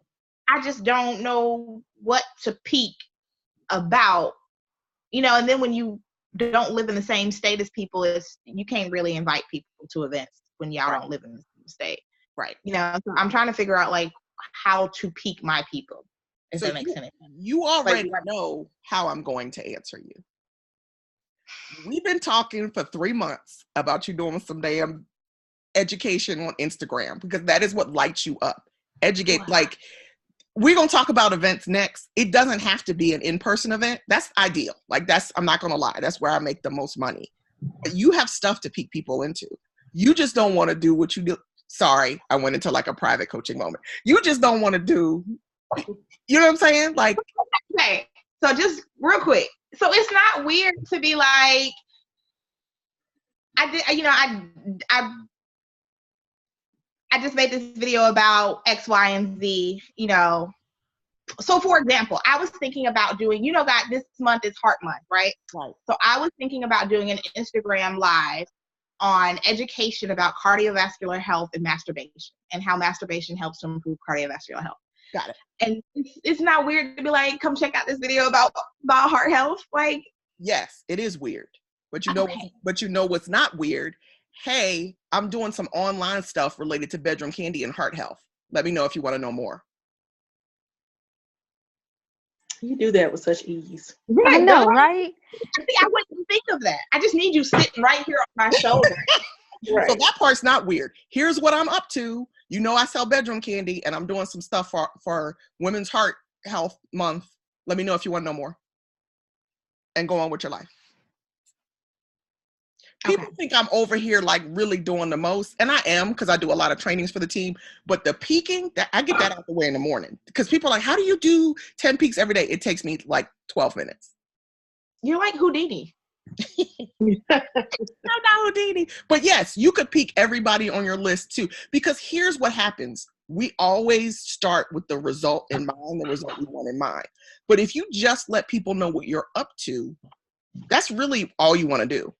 I just don't know what to peak about, and then when you don't live in the same state as people, you can't really invite people to events when y'all don't live in the same state. Right. So I'm trying to figure out, like, how to peak my people. If that makes sense. You already know how I'm going to answer you. We've been talking for 3 months about you doing some damn education on Instagram, because that is what lights you up. Educate. Wow. Like, we're going to talk about events next. It doesn't have to be an in-person event. That's ideal. Like, I'm not going to lie. That's where I make the most money. But you have stuff to peak people into. You just don't want to do what you do. Sorry, I went into like a private coaching moment. You just don't want to do, you know what I'm saying? Like, okay. So just real quick. So it's not weird to be like, I just made this video about X, Y, and Z, So for example, I was thinking about doing, God, this month is Heart Month, right? Right. So I was thinking about doing an Instagram live on education about cardiovascular health and masturbation, and how masturbation helps to improve cardiovascular health. Got it. And it's not weird to be like, come check out this video about heart health. Like, yes, it is weird, but what's not weird. Hey, I'm doing some online stuff related to bedroom candy and heart health. Let me know if you want to know more. You do that with such ease. Right, I know, right? See, I wouldn't think of that. I just need you sitting right here on my shoulder. Right. So that part's not weird. Here's what I'm up to. I sell bedroom candy, and I'm doing some stuff for Women's Heart Health Month. Let me know if you want to know more. And go on with your life. People think I'm over here like really doing the most, and I am, because I do a lot of trainings for the team. But the peaking, I get that out the way in the morning, because people are like, how do you do 10 peaks every day? It takes me like 12 minutes. You're like Houdini. I'm not Houdini. But yes, you could peak everybody on your list too, because here's what happens. We always start with the result in mind, the result we want in mind. But if you just let people know what you're up to, that's really all you want to do.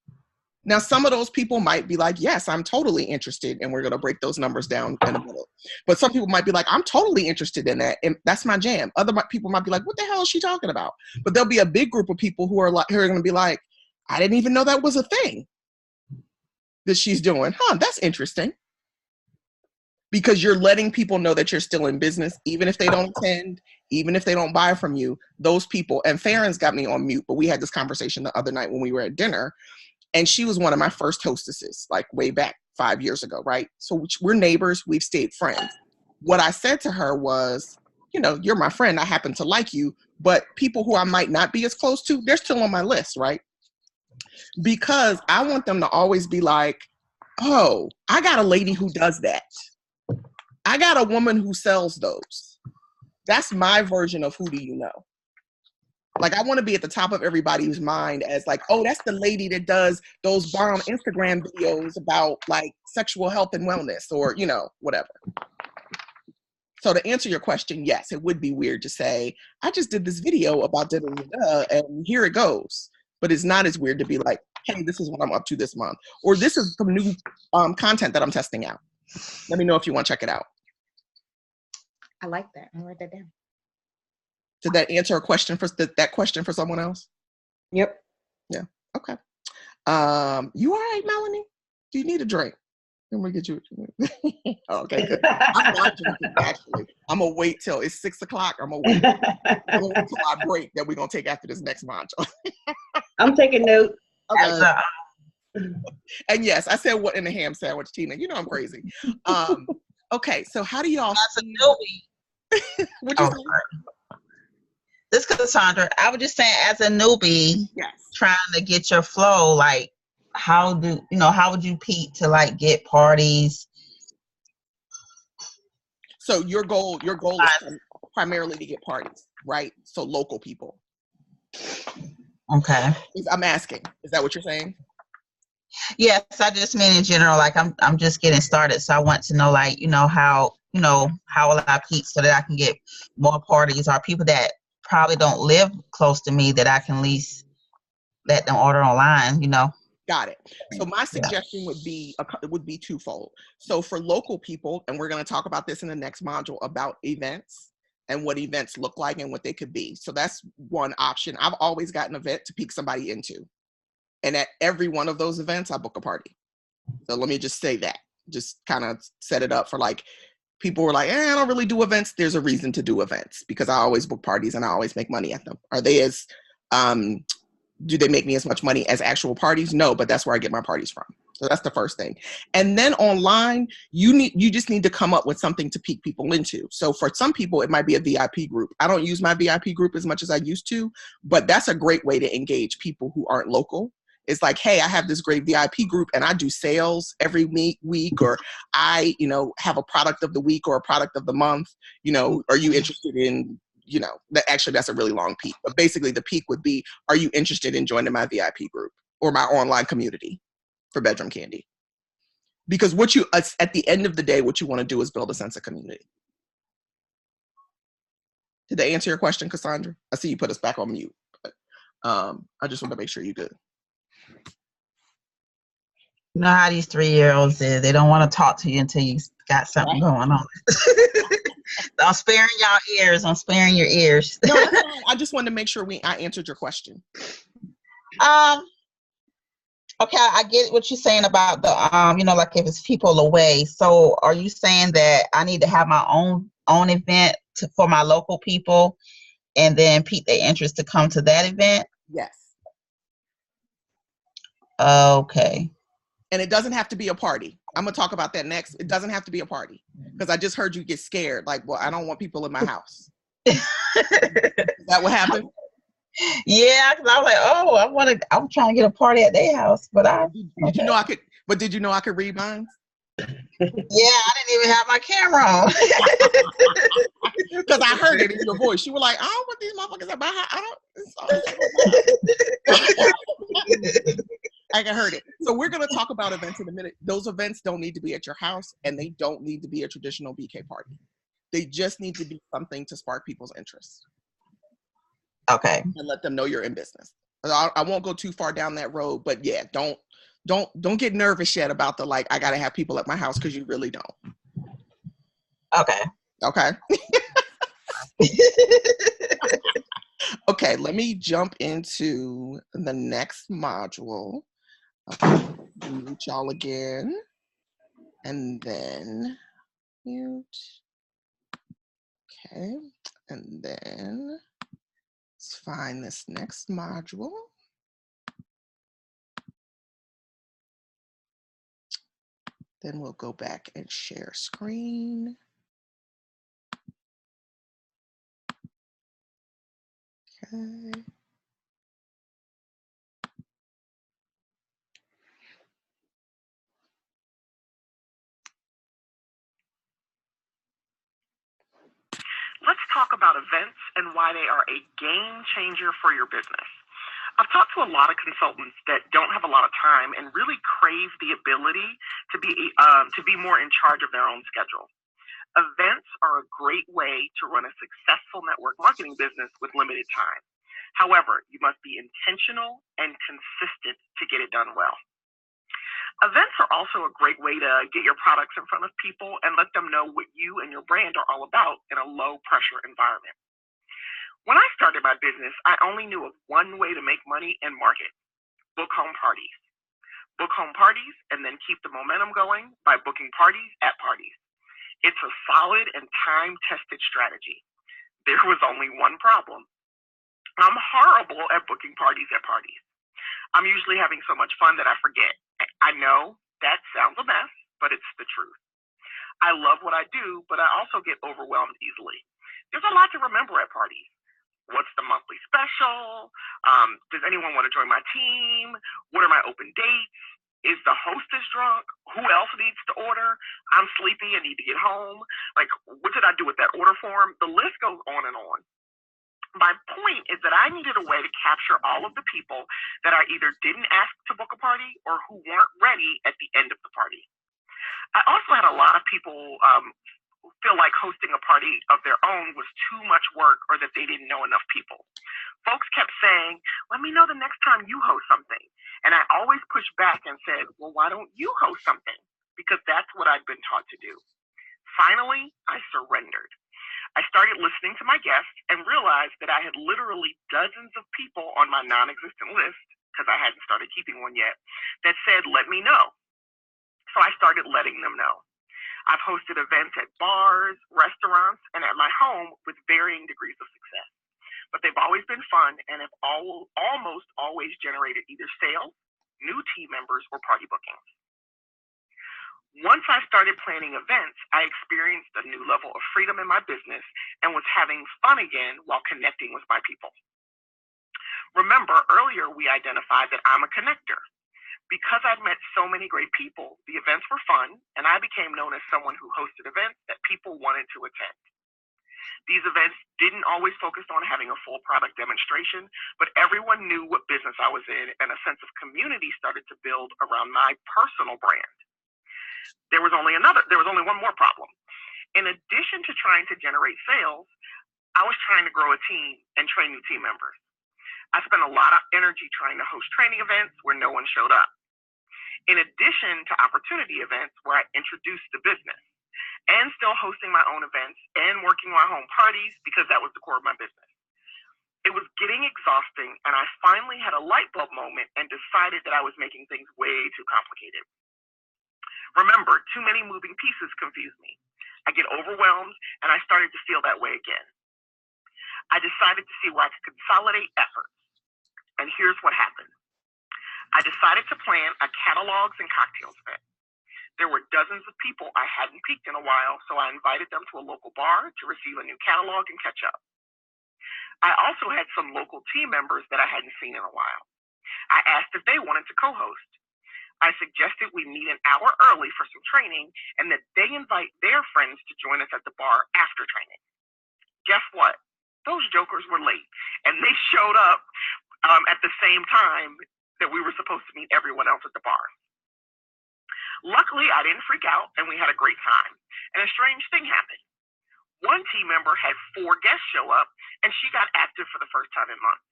Now, some of those people might be like, yes, I'm totally interested, and we're going to break those numbers down in a minute. But some people might be like, I'm totally interested in that, and that's my jam. Other people might be like, what the hell is she talking about? But there'll be a big group of people who are going to be like, I didn't even know that was a thing that she's doing. That's interesting. Because you're letting people know that you're still in business, even if they don't attend, even if they don't buy from you. Those people, and Farron's got me on mute, but we had this conversation the other night when we were at dinner. And she was one of my first hostesses, like way back 5 years ago, right? So we're neighbors. We've stayed friends. What I said to her was, you're my friend. I happen to like you. But people who I might not be as close to, they're still on my list, right? Because I want them to always be like, oh, I got a lady who does that. I got a woman who sells those. That's my version of who do you know? Like, I want to be at the top of everybody's mind as like, oh, that's the lady that does those bomb Instagram videos about like sexual health and wellness, or, whatever. So to answer your question, yes, it would be weird to say, I just did this video about da-da-da-da, and here it goes. But it's not as weird to be like, hey, this is what I'm up to this month. Or this is some new content that I'm testing out. Let me know if you want to check it out. I like that. I'll write that down. Did that answer a question that question for someone else? Yep. Yeah. Okay. You all right, Melanie? Do you need a drink? Let me get you. Okay, good. I'm not drinking, actually. I'm gonna wait till it's 6 o'clock. I'm gonna wait till our break that we're gonna take after this next module. I'm taking notes. Okay. And yes, I said what in the ham sandwich, Tina. I'm crazy. Okay, so how do y'all? As a newbie. What'd you say? This is Cassandra. I was just saying, as a newbie, yes, trying to get your flow, like, how would you peak to like get parties? So your goal is primarily to get parties, right? So local people. Okay. I'm asking. Is that what you're saying? Yes, I just mean in general, like I'm just getting started, so I want to know, like, how how will I peak so that I can get more parties, or people that probably don't live close to me that I can at least let them order online, Got it. So my suggestion would be twofold. So for local people, and we're going to talk about this in the next module about events and what events look like and what they could be. So that's one option. I've always got an event to peak somebody into. And at every one of those events, I book a party. So let me just say that. Just kind of set it up for like, people were like, I don't really do events. There's a reason to do events because I always book parties and I always make money at them. Are they as do they make me as much money as actual parties? No, but that's where I get my parties from. So that's the first thing. And then online, you just need to come up with something to peak people into. So for some people, it might be a VIP group. I don't use my VIP group as much as I used to, but that's a great way to engage people who aren't local. It's like, hey, I have this great VIP group and I do sales every week, or I, have a product of the week or a product of the month. Are you interested in, that's a really long peak. But basically the peak would be, are you interested in joining my VIP group or my online community for Bedroom Candy? Because at the end of the day, what you want to do is build a sense of community. Did they answer your question, Cassandra? I see you put us back on mute. But, I just want to make sure you're good. You know how these 3-year-olds is. They don't want to talk to you until you got something going on. I'm sparing y'all ears. I'm sparing your ears. No, that's fine. I just wanted to make sure I answered your question. Okay, I get what you're saying about the like if it's people away. So are you saying that I need to have my own event for my local people and then pique their interest to come to that event? Yes. Okay. And it doesn't have to be a party. I'm going to talk about that next. It doesn't have to be a party because I just heard you get scared. Like, well, I don't want people in my house. Is that what happened? Yeah, because I was like, I'm trying to get a party at their house, but did you know I could? But did you know I could read minds? Yeah, I didn't even have my camera on. Because I heard it in your voice. You were like, I don't want these motherfuckers at my house. I heard it. So we're going to talk about events in a minute. Those events don't need to be at your house, and they don't need to be a traditional BK party. They just need to be something to spark people's interest. Okay. And let them know you're in business. I won't go too far down that road, but yeah, don't get nervous yet about the like, I got to have people at my house, because you really don't. Okay. Okay. Okay, let me jump into the next module. Mute y'all again. And then mute. Okay. And then let's find this next module. Then we'll go back and share screen. Okay. Let's talk about events and why they are a game changer for your business. I've talked to a lot of consultants that don't have a lot of time and really crave the ability to be more in charge of their own schedule. Events are a great way to run a successful network marketing business with limited time. However, you must be intentional and consistent to get it done well. Events are also a great way to get your products in front of people and let them know what you and your brand are all about in a low pressure environment. When I started my business, I only knew of one way to make money and market: book home parties. Book home parties and then keep the momentum going by booking parties at parties. It's a solid and time-tested strategy. There was only one problem. I'm horrible at booking parties at parties. I'm usually having so much fun that I forget. I know that sounds a mess, but it's the truth. I love what I do, but I also get overwhelmed easily. There's a lot to remember at parties. What's the monthly special? Does anyone want to join my team? What are my open dates? Is the hostess drunk? Who else needs to order? I'm sleepy and need to get home. Like, what did I do with that order form? The list goes on and on. My point is that I needed a way to capture all of the people that I either didn't ask to book a party or who weren't ready at the end of the party. I also had a lot of people feel like hosting a party of their own was too much work or that they didn't know enough people. Folks kept saying, let me know the next time you host something. And I always pushed back and said, well, why don't you host something? Because that's what I'd been taught to do. Finally, I surrendered. I started listening to my guests and realized that I had literally dozens of people on my non-existent list, because I hadn't started keeping one yet, that said, let me know. So I started letting them know. I've hosted events at bars, restaurants, and at my home with varying degrees of success. But they've always been fun and have almost always generated either sales, new team members, or party bookings. Once I started planning events, I experienced a new level of freedom in my business and was having fun again while connecting with my people. Remember, earlier we identified that I'm a connector. Because I'd met so many great people, the events were fun, and I became known as someone who hosted events that people wanted to attend. These events didn't always focus on having a full product demonstration, but everyone knew what business I was in, and a sense of community started to build around my personal brand. There was only one more problem. In addition to trying to generate sales, I was trying to grow a team and train new team members. I spent a lot of energy trying to host training events where no one showed up, in addition to opportunity events where I introduced the business, and still hosting my own events and working my home parties because that was the core of my business. It was getting exhausting, and I finally had a light bulb moment and decided that I was making things way too complicated. Remember, too many moving pieces confuse me. I get overwhelmed, and I started to feel that way again. I decided to see where I could consolidate efforts, and here's what happened. I decided to plan a catalogs and cocktails event. There were dozens of people I hadn't piqued in a while, so I invited them to a local bar to receive a new catalog and catch up. I also had some local team members that I hadn't seen in a while. I asked if they wanted to co-host. I suggested we meet an hour early for some training and that they invite their friends to join us at the bar after training. Guess what? Those jokers were late, and they showed up at the same time that we were supposed to meet everyone else at the bar. Luckily, I didn't freak out, and we had a great time. And a strange thing happened. One team member had 4 guests show up, and she got active for the first time in months.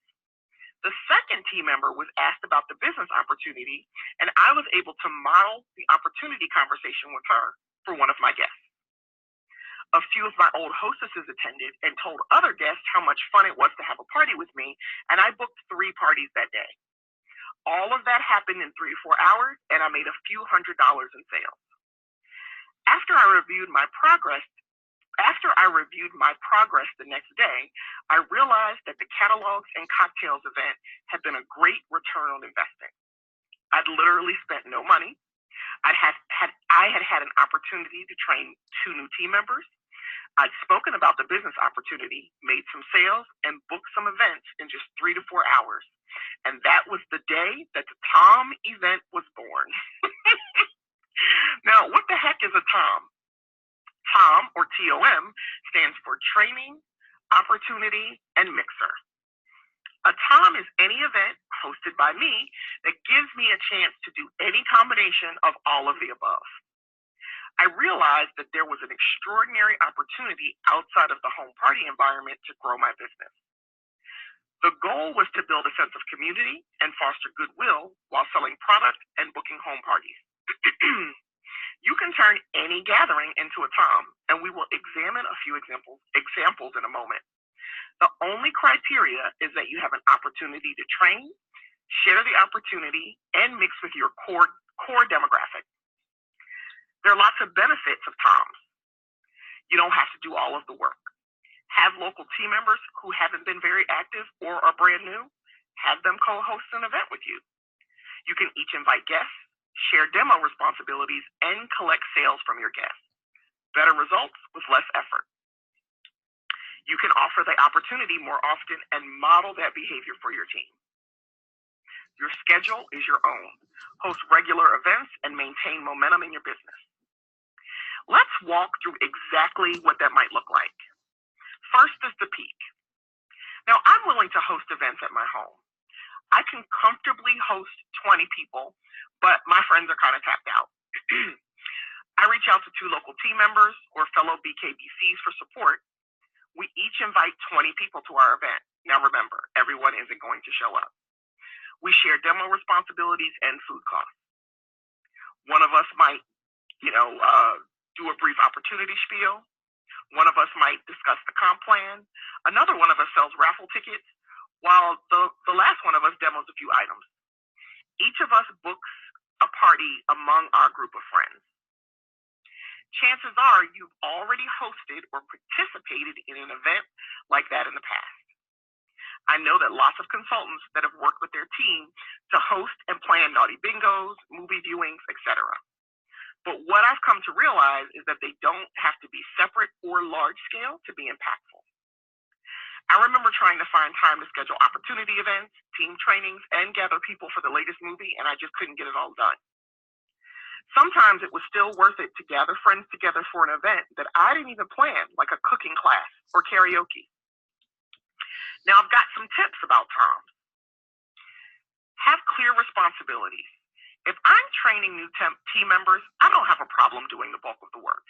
The second team member was asked about the business opportunity, and I was able to model the opportunity conversation with her for one of my guests. A few of my old hostesses attended and told other guests how much fun it was to have a party with me, and I booked 3 parties that day. All of that happened in 3 to 4 hours, and I made a few $100s in sales. After I reviewed my progress the next day, I realized that the catalogs and cocktails event had been a great return on investment. I'd literally spent no money. I had an opportunity to train 2 new team members. I'd spoken about the business opportunity, made some sales, and booked some events in just 3 to 4 hours. And that was the day that the TOM event was born. Now, what the heck is a TOM? TOM, or TOM, stands for Training, Opportunity, and Mixer. A TOM is any event hosted by me that gives me a chance to do any combination of all of the above. I realized that there was an extraordinary opportunity outside of the home party environment to grow my business. The goal was to build a sense of community and foster goodwill while selling product and booking home parties. You can turn any gathering into a TOM, and we will examine a few examples in a moment. The only criteria is that you have an opportunity to train, share the opportunity, and mix with your core demographic. There are lots of benefits of TOMs. You don't have to do all of the work. Have local team members who haven't been very active or are brand new. Have them co-host an event with you. You can each invite guests, share demo responsibilities, and collect sales from your guests. Better results with less effort. You can offer the opportunity more often and model that behavior for your team. Your schedule is your own. Host regular events and maintain momentum in your business. Let's walk through exactly what that might look like. First is the Pique. Now, I'm willing to host events at my home. I can comfortably host 20 people, but my friends are kind of tapped out. I reach reach out to 2 local team members or fellow BKBCs for support. We each invite 20 people to our event. Now remember, everyone isn't going to show up. We share demo responsibilities and food costs. One of us might, do a brief opportunity spiel. One of us might discuss the comp plan. Another one of us sells raffle tickets, while the last one of us demos a few items. Each of us books a party among our group of friends. Chances are you've already hosted or participated in an event like that in the past. I know that lots of consultants that have worked with their team to host and plan naughty bingos, movie viewings, etc. But what I've come to realize is that they don't have to be separate or large scale to be impactful. I remember trying to find time to schedule opportunity events, team trainings, and gather people for the latest movie, and I just couldn't get it all done. Sometimes it was still worth it to gather friends together for an event that I didn't even plan, like a cooking class or karaoke. Now, I've got some tips about toms. Have clear responsibilities. If I'm training new team members, I don't have a problem doing the bulk of the work.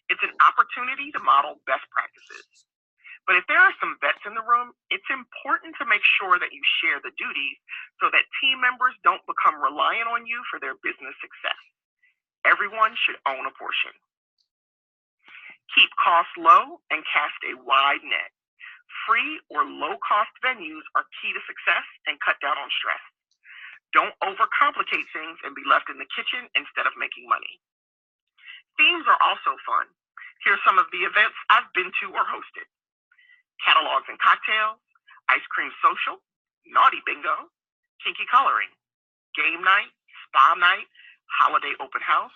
It's an opportunity to model best practices. But if there are some vets in the room, it's important to make sure that you share the duties so that team members don't become reliant on you for their business success. Everyone should own a portion. Keep costs low and cast a wide net. Free or low-cost venues are key to success and cut down on stress. Don't overcomplicate things and be left in the kitchen instead of making money. Themes are also fun. Here's some of the events I've been to or hosted. Catalogs and cocktails, ice cream social, naughty bingo, kinky coloring, game night, spa night, holiday open house,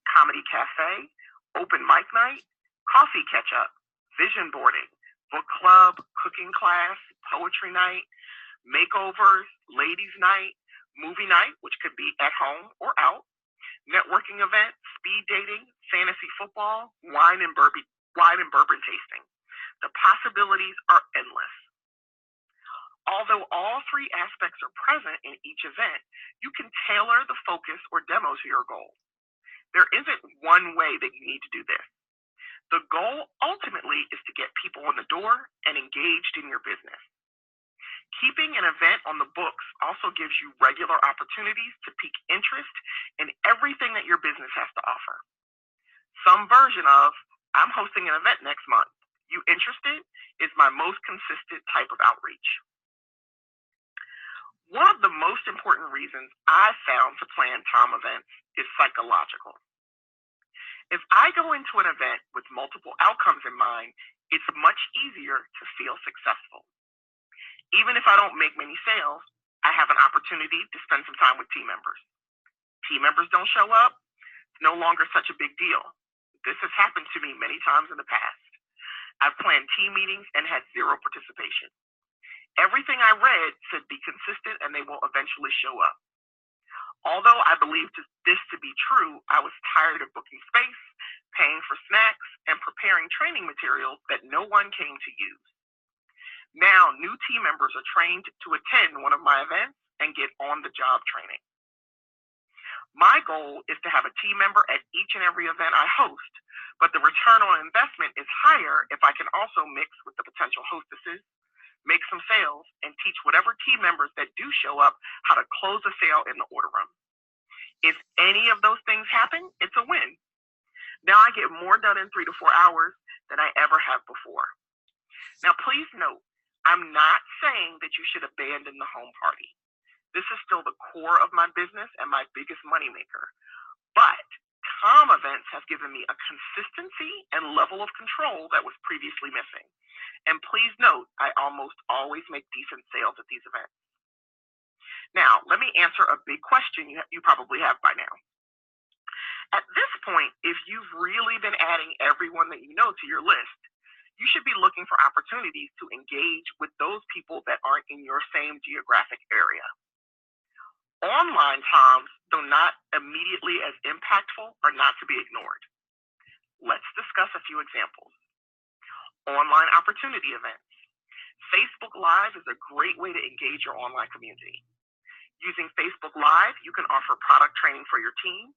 comedy cafe, open mic night, coffee catch-up, vision boarding, book club, cooking class, poetry night, makeovers, ladies night, movie night, which could be at home or out, networking event, speed dating, fantasy football, wine and bourbon tasting. The possibilities are endless. Although all 3 aspects are present in each event, you can tailor the focus or demo to your goal. There isn't one way that you need to do this. The goal ultimately is to get people in the door and engaged in your business. Keeping an event on the books also gives you regular opportunities to pique interest in everything that your business has to offer. Some version of, I'm hosting an event next month. You interested? Is my most consistent type of outreach. One of the most important reasons I've found to plan tom events is psychological. If I go into an event with multiple outcomes in mind, it's much easier to feel successful. Even if I don't make many sales, I have an opportunity to spend some time with team members. Team members don't show up, it's no longer such a big deal. This has happened to me many times in the past. I've planned team meetings and had 0 participation. Everything I read said be consistent and they will eventually show up. Although I believed this to be true, I was tired of booking space, paying for snacks, and preparing training materials that no one came to use. Now, new team members are trained to attend one of my events and get on-the-job training. My goal is to have a team member at each and every event I host, but the return on investment is higher if I can also mix with the potential hostesses, make some sales, and teach whatever team members that do show up how to close a sale in the order room. If any of those things happen, it's a win. Now I get more done in 3 to 4 hours than I ever have before. Now please note, I'm not saying that you should abandon the home party. This is still the core of my business and my biggest moneymaker. But tom events have given me a consistency and level of control that was previously missing. And please note, I almost always make decent sales at these events. Now, let me answer a big question you probably have by now. At this point, if you've really been adding everyone that you know to your list, you should be looking for opportunities to engage with those people that aren't in your same geographic area. Online toms, though not immediately as impactful, are not to be ignored. Let's discuss a few examples. Online opportunity events. Facebook Live is a great way to engage your online community. Using Facebook Live, you can offer product training for your team.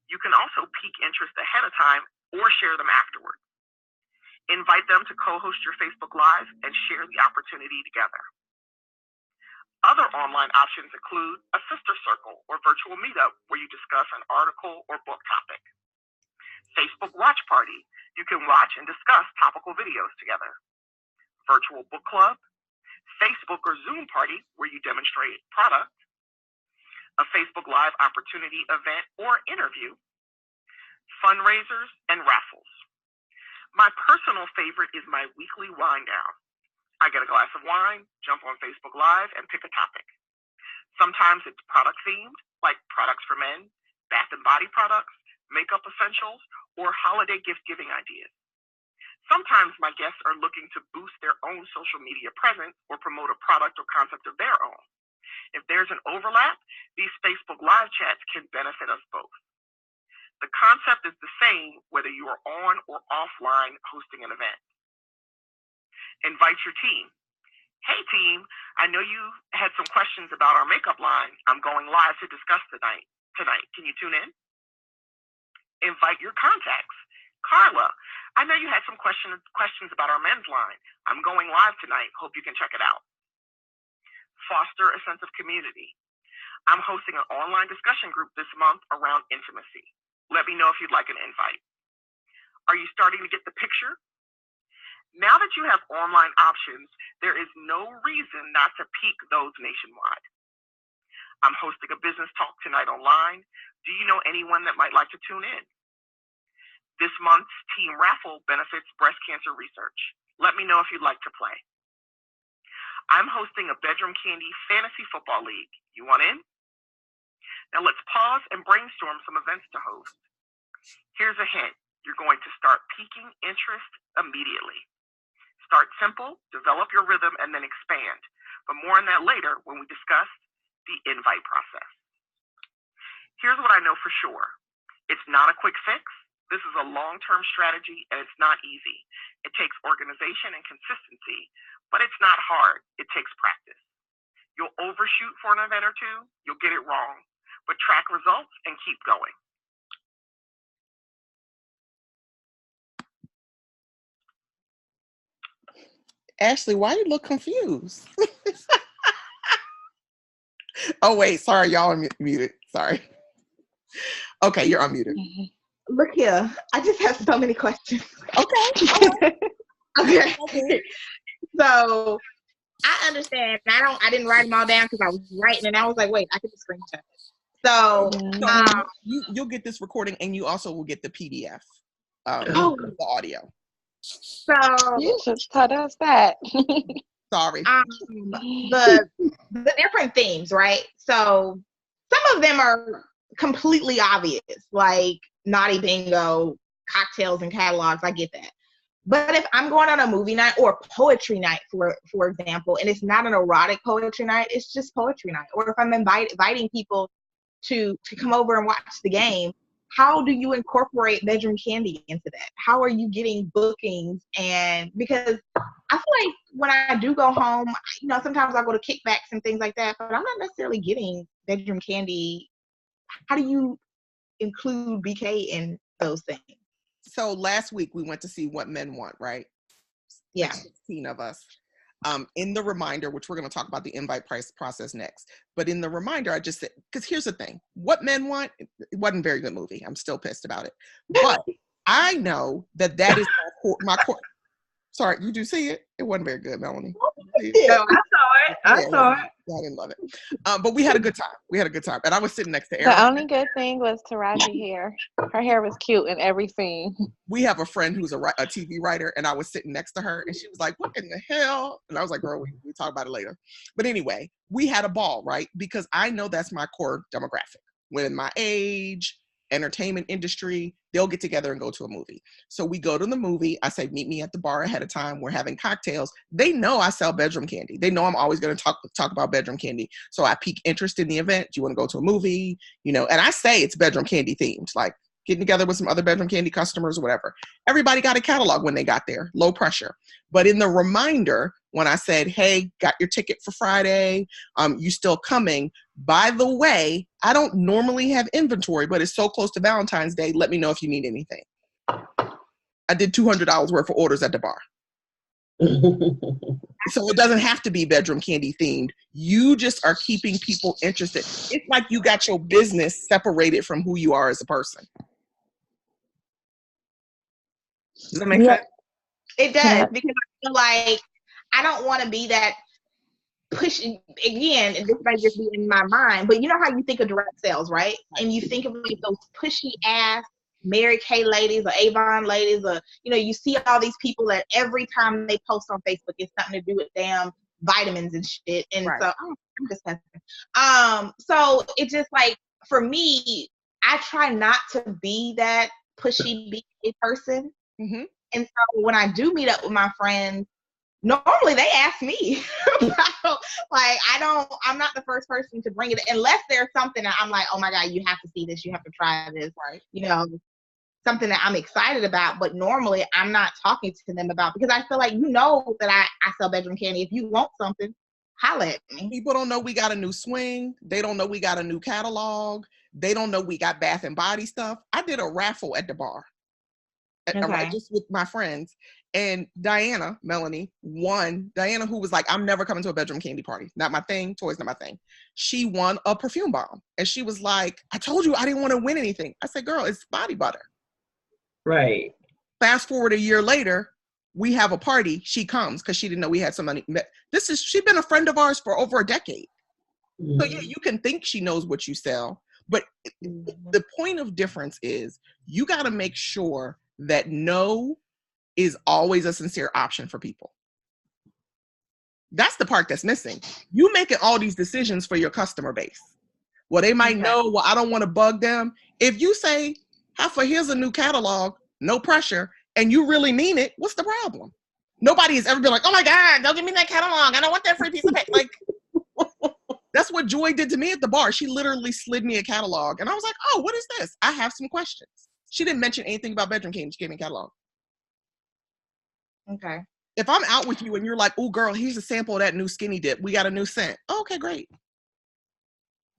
You can also pique interest ahead of time or share them afterward. Invite them to co-host your Facebook Live and share the opportunity together. Other online options include a sister circle or virtual meetup where you discuss an article or book topic. Facebook Watch Party, you can watch and discuss topical videos together. Virtual book club, Facebook or Zoom party where you demonstrate product, a Facebook Live opportunity event or interview, fundraisers, and raffles. My personal favorite is my weekly wine down. I get a glass of wine, jump on Facebook Live, and pick a topic. Sometimes it's product themed, like products for men, bath and body products, makeup essentials, or holiday gift giving ideas. Sometimes my guests are looking to boost their own social media presence or promote a product or concept of their own. If there's an overlap, these Facebook Live chats can benefit us both. The concept is the same whether you are on or offline hosting an event. Invite your team. Hey team, I know you had some questions about our makeup line. I'm going live to discuss tonight. Can you tune in? Invite your contacts. Carla, I know you had some questions about our men's line. I'm going live tonight. Hope you can check it out. Foster a sense of community. I'm hosting an online discussion group this month around intimacy. Let me know if you'd like an invite. Are you starting to get the picture? Now that you have online options, there is no reason not to pique those nationwide. I'm hosting a business talk tonight online. Do you know anyone that might like to tune in? This month's team raffle benefits breast cancer research. Let me know if you'd like to play. I'm hosting a Bedroom Candy Fantasy Football League. You want in? Now let's pause and brainstorm some events to host. Here's a hint. You're going to start piquing interest immediately. Start simple, develop your rhythm, and then expand. But more on that later when we discuss the invite process. Here's what I know for sure. It's not a quick fix. This is a long-term strategy, and it's not easy. It takes organization and consistency, but it's not hard. It takes practice. You'll overshoot for an event or two. You'll get it wrong, but track results and keep going. Ashley, why you look confused? Oh, wait. Sorry, y'all are muted. Sorry. Okay, you're unmuted. Look here. I just have so many questions. Okay. Okay. So I understand. I didn't write them all down because I was writing, and I was like, wait, I could just screenshot it. So you'll get this recording, and you also will get the PDF, the audio. So you just taught us that. Sorry. The different themes, right? So some of them are completely obvious, like naughty bingo, cocktails and catalogs. I get that. But if I'm going on a movie night or poetry night, for example, and it's not an erotic poetry night, it's just poetry night. Or if I'm inviting people to come over and watch the game, how do you incorporate Bedroom Candy into that? How are you getting bookings? And because I feel like when I do go home, sometimes I go to kickbacks and things like that, but I'm not necessarily getting Bedroom Candy. How do you include BK in those things? So last week we went to see What Men Want, right? Yeah. 16 of us. In the reminder, which we're going to talk about the invite price process next, but in the reminder, I just said, because here's the thing, What Men Want, it wasn't a very good movie. I'm still pissed about it. But I know that is my core. Sorry, you do see it? It wasn't very good, Melanie. No, I saw it. I didn't love it. But we had a good time. And I was sitting next to Erin. The only good thing was Taraji hair. Her hair was cute in every scene. We have a friend who's a TV writer, and I was sitting next to her, and she was like, what in the hell? And I was like, girl, we talk about it later. But anyway, we had a ball, right? Because I know that's my core demographic. Women my age, entertainment industry, they'll get together and go to a movie. So we go to the movie. I say, meet me at the bar ahead of time. We're having cocktails. They know I sell Bedroom Candy. They know I'm always going to talk about Bedroom Candy. So I pique interest in the event. Do you want to go to a movie? And I say it's Bedroom Candy themed. Like, getting together with some other Bedroom Candy customers or whatever. Everybody got a catalog when they got there, low pressure. But in the reminder, when I said, hey, got your ticket for Friday, you still coming? By the way, I don't normally have inventory, but it's so close to Valentine's Day, let me know if you need anything. I did $200 worth of orders at the bar. So it doesn't have to be Bedroom Candy themed. You just are keeping people interested. It's like you got your business separated from who you are as a person. Does that make sense? It does, because I feel like I don't want to be that pushing, again, and this might just be in my mind, but you know how you think of direct sales, right? And you think of like those pushy ass Mary Kay ladies or Avon ladies, or, you know, you see all these people that every time they post on Facebook, it's something to do with damn vitamins and shit. And so I'm just so it just like, for me, I try not to be that pushy BK person. Mm-hmm. And so when I do meet up with my friends, normally they ask me. I'm not the first person to bring it, unless there's something that I'm like, oh my God, you have to see this, you have to try this, right? You know, something that I'm excited about, but normally I'm not talking to them about, because I feel like, you know, that I sell Bedroom Candy. If you want something, holla at me. People don't know we got a new swing. They don't know we got a new catalog. They don't know we got bath and body stuff. I did a raffle at the bar. Okay. Just with my friends, and Melanie won. Diana, who was like, I'm never coming to a Bedroom Candy party. Not my thing. Toys, not my thing. She won a perfume bomb. And she was like, I told you I didn't want to win anything. I said, girl, it's body butter. Right. Fast forward a year later, we have a party. She comes because she didn't know we had some money. She's been a friend of ours for over a decade. Mm-hmm. So yeah, you can think she knows what you sell. But the point of difference is you got to make sure that no is always a sincere option for people. That's the part that's missing. You making all these decisions for your customer base. Well, they might know, well, I don't want to bug them. If you say, here's a new catalog, no pressure, and you really mean it, what's the problem? Nobody has ever been like, oh my God, don't give me that catalog. I don't want that free piece of paper. Like, that's what Joy did to me at the bar. She literally slid me a catalog. And I was like, oh, what is this? I have some questions. She didn't mention anything about Bedroom Candy. She gave me a catalog. Okay. If I'm out with you and you're like, oh, girl, here's a sample of that new skinny dip. We got a new scent. Oh, okay, great.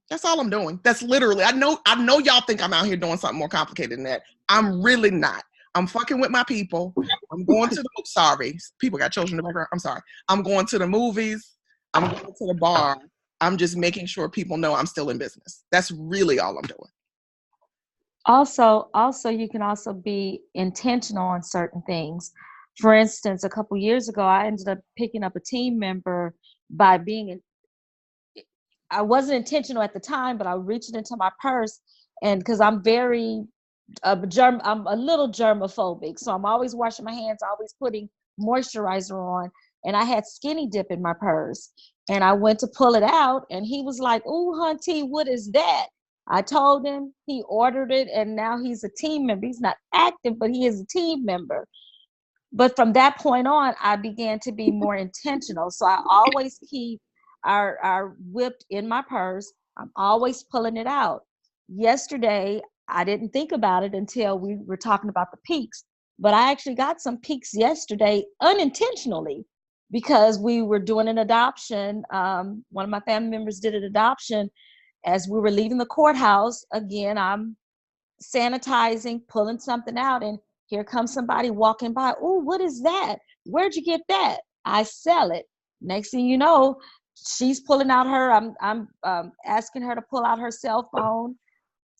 That's all I'm doing. That's literally, I know y'all think I'm out here doing something more complicated than that. I'm really not. I'm fucking with my people. I'm going to sorry. People got children in the background. I'm sorry. I'm going to the movies. I'm going to the bar. I'm just making sure people know I'm still in business. That's really all I'm doing. Also, you can also be intentional on certain things. For instance, a couple years ago, I ended up picking up a team member by I wasn't intentional at the time, but I reached into my purse, and because I'm I'm a little germophobic, so I'm always washing my hands, always putting moisturizer on, and I had skinny dip in my purse, and I went to pull it out, and he was like, "Ooh, hunty, what is that?" I told him, he ordered it, and now he's a team member. He's not active, but he is a team member. But from that point on, I began to be more intentional. So I always keep our whip in my purse. I'm always pulling it out. Yesterday, I didn't think about it until we were talking about the Piques, but I actually got some Piques yesterday unintentionally because we were doing an adoption. One of my family members did an adoption. As we were leaving the courthouse, again, I'm sanitizing, pulling something out, and here comes somebody walking by. Oh, what is that? Where'd you get that? I sell it. Next thing you know, she's pulling out I'm asking her to pull out her cell phone.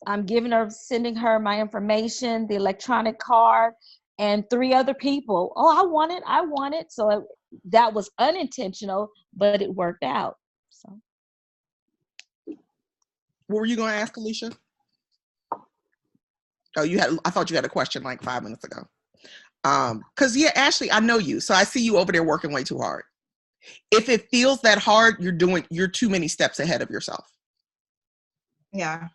I'm sending her my information, the electronic card, and 3 other people. Oh, I want it. So that was unintentional, but it worked out. So. What were you going to ask, Alicia? Oh, I thought you had a question like 5 minutes ago. Because yeah, Ashley, I know you. So I see you over there working way too hard. If it feels that hard, you're too many steps ahead of yourself. Yeah.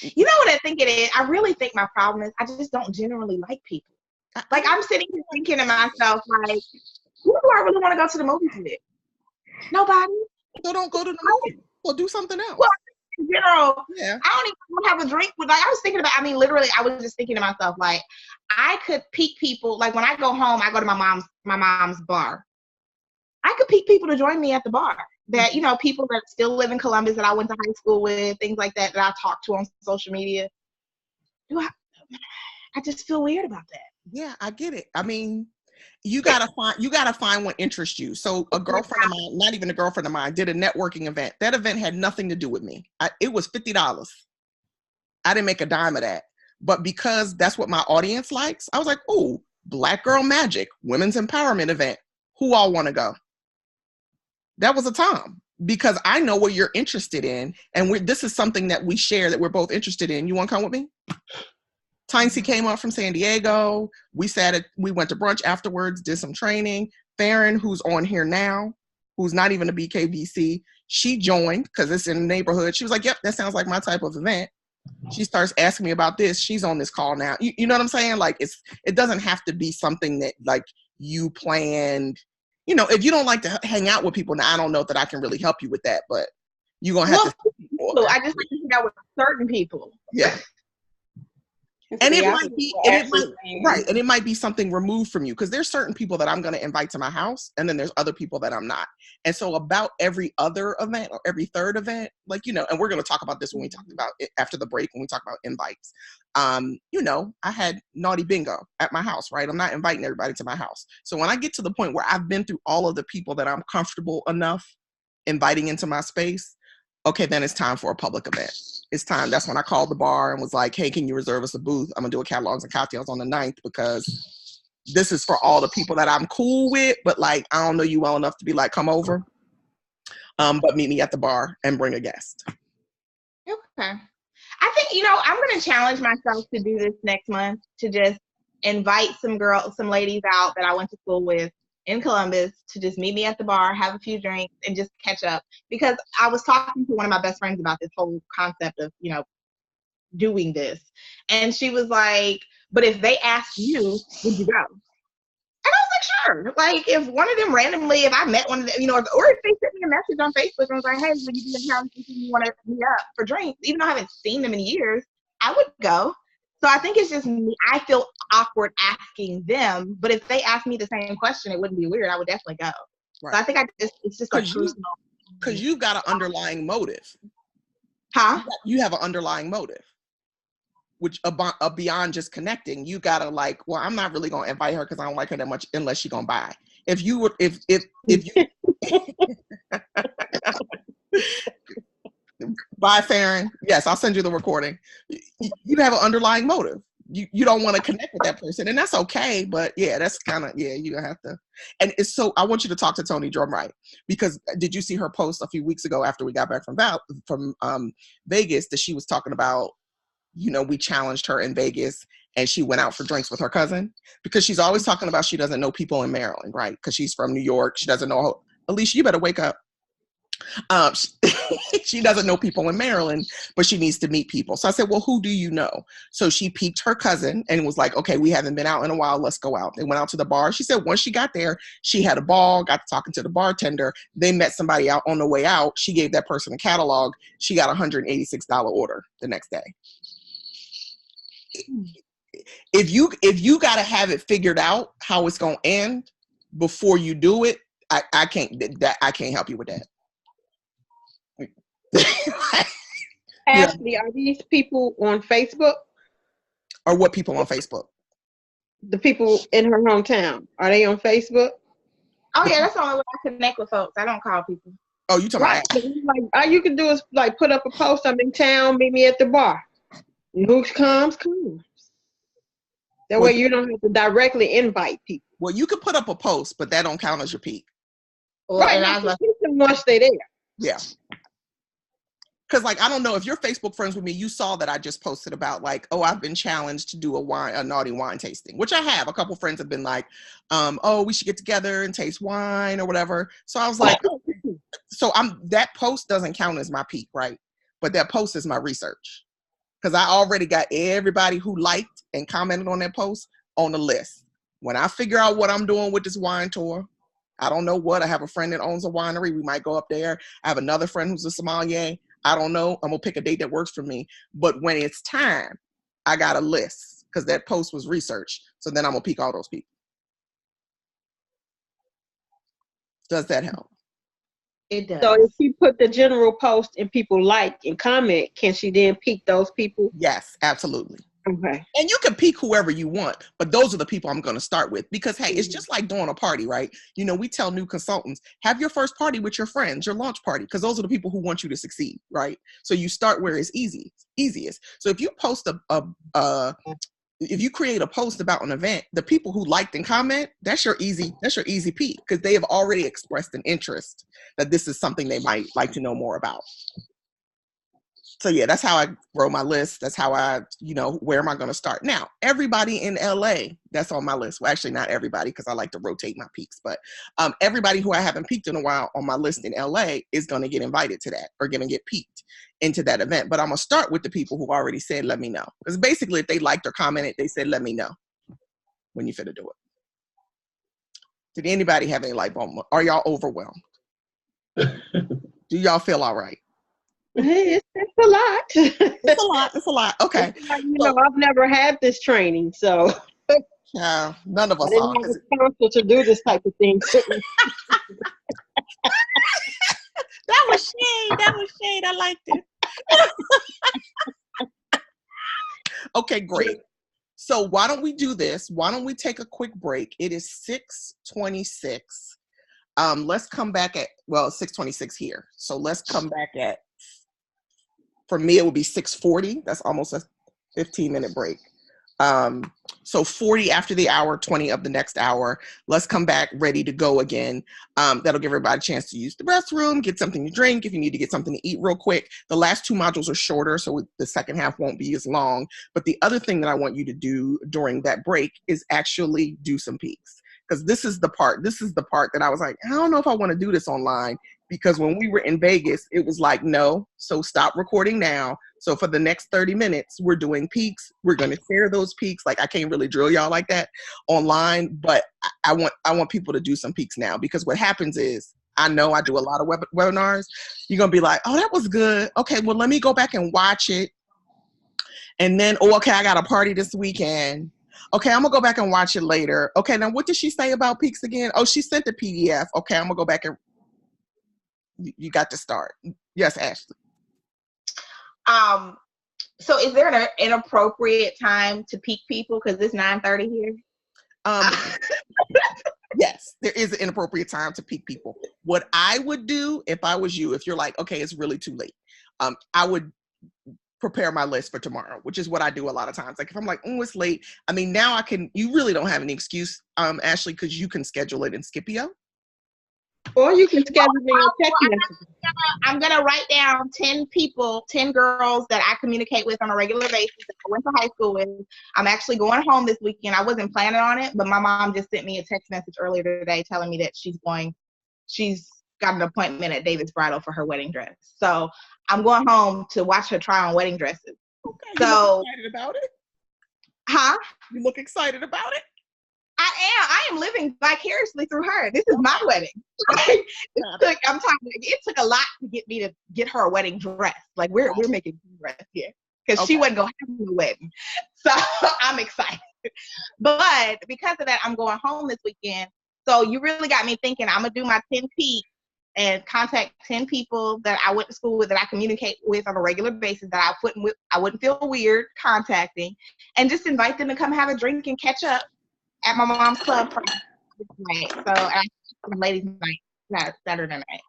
You know what I think it is? I really think my problem is I just don't generally like people. Like, I'm sitting here thinking to myself, like, who do I really want to go to the movies with? Nobody. So don't go to the movies. Well, do something else. Well, general, Yeah. I don't even have a drink with, like, I was thinking about, I mean, literally, I was just thinking to myself, like, I could Pique people, like, when I go home, I go to my mom's bar. I could Pique people to join me at the bar. That, you know, people that still live in Columbus that I went to high school with, things like that, that I talk to on social media. I just feel weird about that. Yeah, I get it. I mean, you gotta find what interests you. So a girlfriend of mine, not even a girlfriend of mine, did a networking event. That event had nothing to do with me. It was $50. I didn't make a dime of that. But because that's what my audience likes, I was like, oh, Black Girl Magic, women's empowerment event. Who all want to go? That was a time, because I know what you're interested in, and this is something that we share that we're both interested in. You want to come with me? Tynesy came up from San Diego. We went to brunch afterwards, did some training. Farron, who's on here now, who's not even a BKBC, she joined because it's in the neighborhood. She was like, yep, that sounds like my type of event. She starts asking me about this. She's on this call now. You know what I'm saying? Like, it doesn't have to be something that like you planned. You know, if you don't like to hang out with people, now I don't know that I can really help you with that, but you're going to have to. I just like to hang out with certain people. Yeah. And it might be something removed from you, because there's certain people that I'm going to invite to my house, and then there's other people that I'm not. And so about every other event or every third event, like, you know, and we're going to talk about this when we talk about it after the break, when we talk about invites. You know, I had naughty bingo at my house, right? I'm not inviting everybody to my house. So when I get to the point where I've been through all of the people that I'm comfortable enough inviting into my space, okay, then it's time for a public event. It's time. That's when I called the bar and was like, hey, can you reserve us a booth? I'm gonna do a catalogs and cocktails on the 9th, because this is for all the people that I'm cool with, but like, I don't know you well enough to be like, come over. But meet me at the bar and bring a guest. Okay. I think, you know, I'm going to challenge myself to do this next month, to just invite some ladies out that I went to school with in Columbus to just meet me at the bar, have a few drinks, and just catch up. Because I was talking to one of my best friends about this whole concept of, you know, doing this. And she was like, but if they asked you, would you go? And I was like, sure. Like, if one of them randomly, if I met one of them, you know, or if they sent me a message on Facebook and was like, hey, would you be in town? You want to meet up for drinks? Even though I haven't seen them in years, I would go. So I think it's just me. I feel awkward asking them, but if they ask me the same question, it wouldn't be weird. I would definitely go. Right. So I think it's just like personal. Because you've got an underlying motive. Huh? You have an underlying motive, which beyond just connecting. You gotta like, well, I'm not really gonna invite her because I don't like her that much unless she's gonna buy. If you Bye, Farron. Yes, I'll send you the recording. You have an underlying motive. You don't want to connect with that person, and that's okay. But yeah, that's kind of, yeah, you have to. And it's so, I want you to talk to Tony Drumright, because did you see her post a few weeks ago after we got back from Vegas, that she was talking about, you know, we challenged her in Vegas and she went out for drinks with her cousin, because she's always talking about she doesn't know people in Maryland, right? Because she's from New York. She doesn't know. Alicia, you better wake up. She doesn't know people in Maryland, but she needs to meet people. So I said, well, who do you know? So she piqued her cousin and was like, okay, we haven't been out in a while. Let's go out. They went out to the bar. She said once she got there, she had a ball, got to talking to the bartender. They met somebody out on the way out. She gave that person a catalog. She got a $186 order the next day. If you got to have it figured out how it's going to end before you do it, I can't help you with that. Ashley, are these people on Facebook? Or what people on Facebook? The people in her hometown, are they on Facebook? Oh yeah, that's the only way I connect with folks. I don't call people. Oh, you talking Right. about? Like, all you can do is like put up a post, I'm in town, meet me at the bar. And who comes. That way you don't have to directly invite people. Well, you could put up a post, but that don't count as your peak. Well, right, and once they're there. Yeah. Because, like, I don't know if you're Facebook friends with me, you saw that I just posted about, like, oh, I've been challenged to do a naughty wine tasting, which I have. A couple friends have been like, oh, we should get together and taste wine or whatever. So I was like, that post doesn't count as my peak, right? But that post is my research. Because I already got everybody who liked and commented on that post on the list. When I figure out what I'm doing with this wine tour, I don't know what. I have a friend that owns a winery. We might go up there. I have another friend who's a sommelier. I don't know. I'm going to pick a date that works for me. But when it's time, I got a list because that post was researched. So then I'm going to pique all those people. Does that help? It does. So if she put the general post and people like and comment, can she then pique those people? Yes, absolutely. Okay. And you can pique whoever you want, but those are the people I'm going to start with because, hey, it's just like doing a party, right? You know, we tell new consultants, have your first party with your friends, your launch party, because those are the people who want you to succeed, right? So you start where it's easiest. So if you post if you create a post about an event, the people who liked and comment, that's your easy pique because they have already expressed an interest that this is something they might like to know more about. So yeah, that's how I grow my list. That's how I, where am I going to start? Now, everybody in LA that's on my list. Well, actually not everybody because I like to rotate my piques, but everybody who I haven't piqued in a while on my list in LA is going to get invited to that or going to get piqued into that event. But I'm going to start with the people who already said, let me know. Because basically if they liked or commented, they said, let me know when you finna do it. Did anybody have any light bulb? Are y'all overwhelmed? Do y'all feel all right? Hey, it's a lot. It's a lot. Okay. I've never had this training, so. Yeah, none of us I didn't have the counsel to do this type of thing. That was shade. I liked it. Okay, great. So why don't we do this? Why don't we take a quick break? It is 6:26. Let's come back at, 6:26 here. So let's come back at, for me, it would be 6:40. That's almost a 15-minute break. So 40 after the hour, 20 of the next hour. Let's come back ready to go again. That'll give everybody a chance to use the restroom, get something to drink if you need to get something to eat real quick. The last 2 modules are shorter, so the second half won't be as long. But the other thing that I want you to do during that break is actually do some piques. Because this is the part that I was like, I don't know if I want to do this online. Because when we were in Vegas, it was like, no, so stop recording now. So for the next 30 minutes, we're doing piques. We're going to share those piques. Like, I can't really drill y'all like that online, but I want people to do some piques now, because what happens is, I know I do a lot of webinars. You're going to be like, oh, that was good. Okay, well, let me go back and watch it. And then, okay, I got a party this weekend. Okay, I'm going to go back and watch it later. Okay, now what did she say about piques again? Oh, she sent the PDF. Okay, I'm going to go back and you got to start. Yes, Ashley. So is there an inappropriate time to pique people because it's 9:30 here? Yes, there is an inappropriate time to pique people. What I would do if I was you, if you're like, okay, it's really too late, I would prepare my list for tomorrow, which is what I do a lot of times. Like if I'm like, oh, it's late. I mean, now you really don't have any excuse, Ashley, because you can schedule it in Scipio. Or you can schedule me a text message. I'm gonna write down 10 people, 10 girls that I communicate with on a regular basis that I went to high school with. I'm actually going home this weekend. I wasn't planning on it, but my mom just sent me a text message earlier today telling me that she's got an appointment at David's Bridal for her wedding dress. So I'm going home to watch her try on wedding dresses. Okay, so, you look excited about it? Huh? You look excited about it? I am living vicariously through her. This is my wedding. It took a lot to get me to get her a wedding dress. Like we're making a dress here because she wasn't gonna have a wedding. So I'm excited. But because of that, I'm going home this weekend. So you really got me thinking. I'm gonna do my 10 piques and contact 10 people that I went to school with, that I communicate with on a regular basis, that I wouldn't feel weird contacting, and just invite them to come have a drink and catch up at my mom's club night. So ladies' night, Saturday night.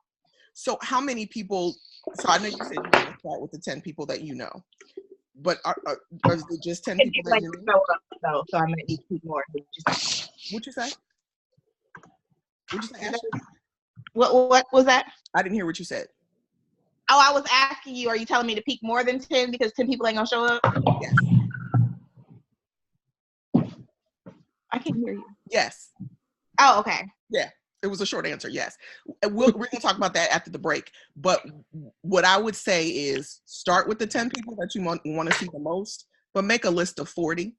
So how many people? So I know you said you're going to start with the 10 people that you know, but are it just 10 people that you know? So I'm going to need 2 more. What'd you say? Ashley? What was that? I didn't hear what you said. Oh, I was asking you, are you telling me to pique more than 10 because 10 people ain't going to show up? Yes. I can't hear you. Yes. Oh, okay. Yeah, it was a short answer. Yes. We're going to talk about that after the break. But what I would say is start with the 10 people that you want to see the most, but make a list of 40.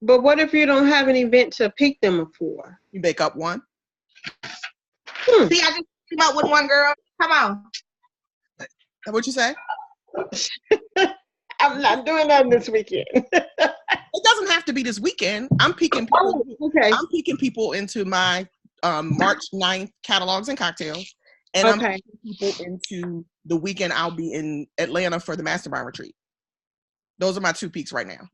But what if you don't have an event to pick them for? You make up one. See, I just came up with one girl. Come on. What'd you say? I'm not doing nothing this weekend. It doesn't have to be this weekend. I'm peeking people. Oh, okay. I'm peeking people into my March 9th catalogs and cocktails. And I'm peeking people into the weekend I'll be in Atlanta for the mastermind retreat. Those are my 2 peaks right now.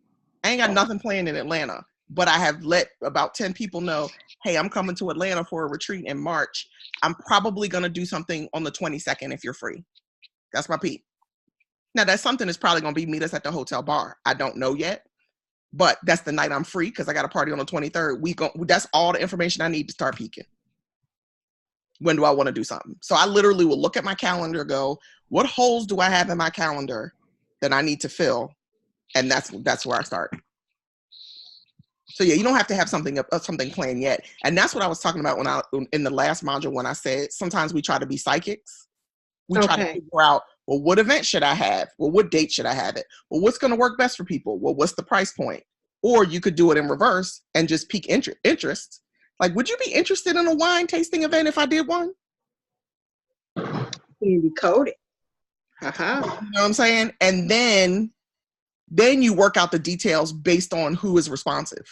I ain't got nothing planned in Atlanta, but I have let about 10 people know, hey, I'm coming to Atlanta for a retreat in March. I'm probably going to do something on the 22nd if you're free. That's my peak. Now, that's something that's probably going to be meet us at the hotel bar. I don't know yet, but that's the night I'm free because I got a party on the 23rd. That's all the information I need to start peaking. When do I want to do something? So I literally will look at my calendar, go, what holes do I have in my calendar that I need to fill? And that's where I start. So yeah, you don't have to have something planned yet. And that's what I was talking about in the last module when I said sometimes we try to be psychics. We try to figure out, well, what event should I have? Well, what date should I have it? Well, what's going to work best for people? Well, what's the price point? Or you could do it in reverse and just pique interest. Like, would you be interested in a wine tasting event if I did one? You be coded. You know what I'm saying? And then you work out the details based on who is responsive.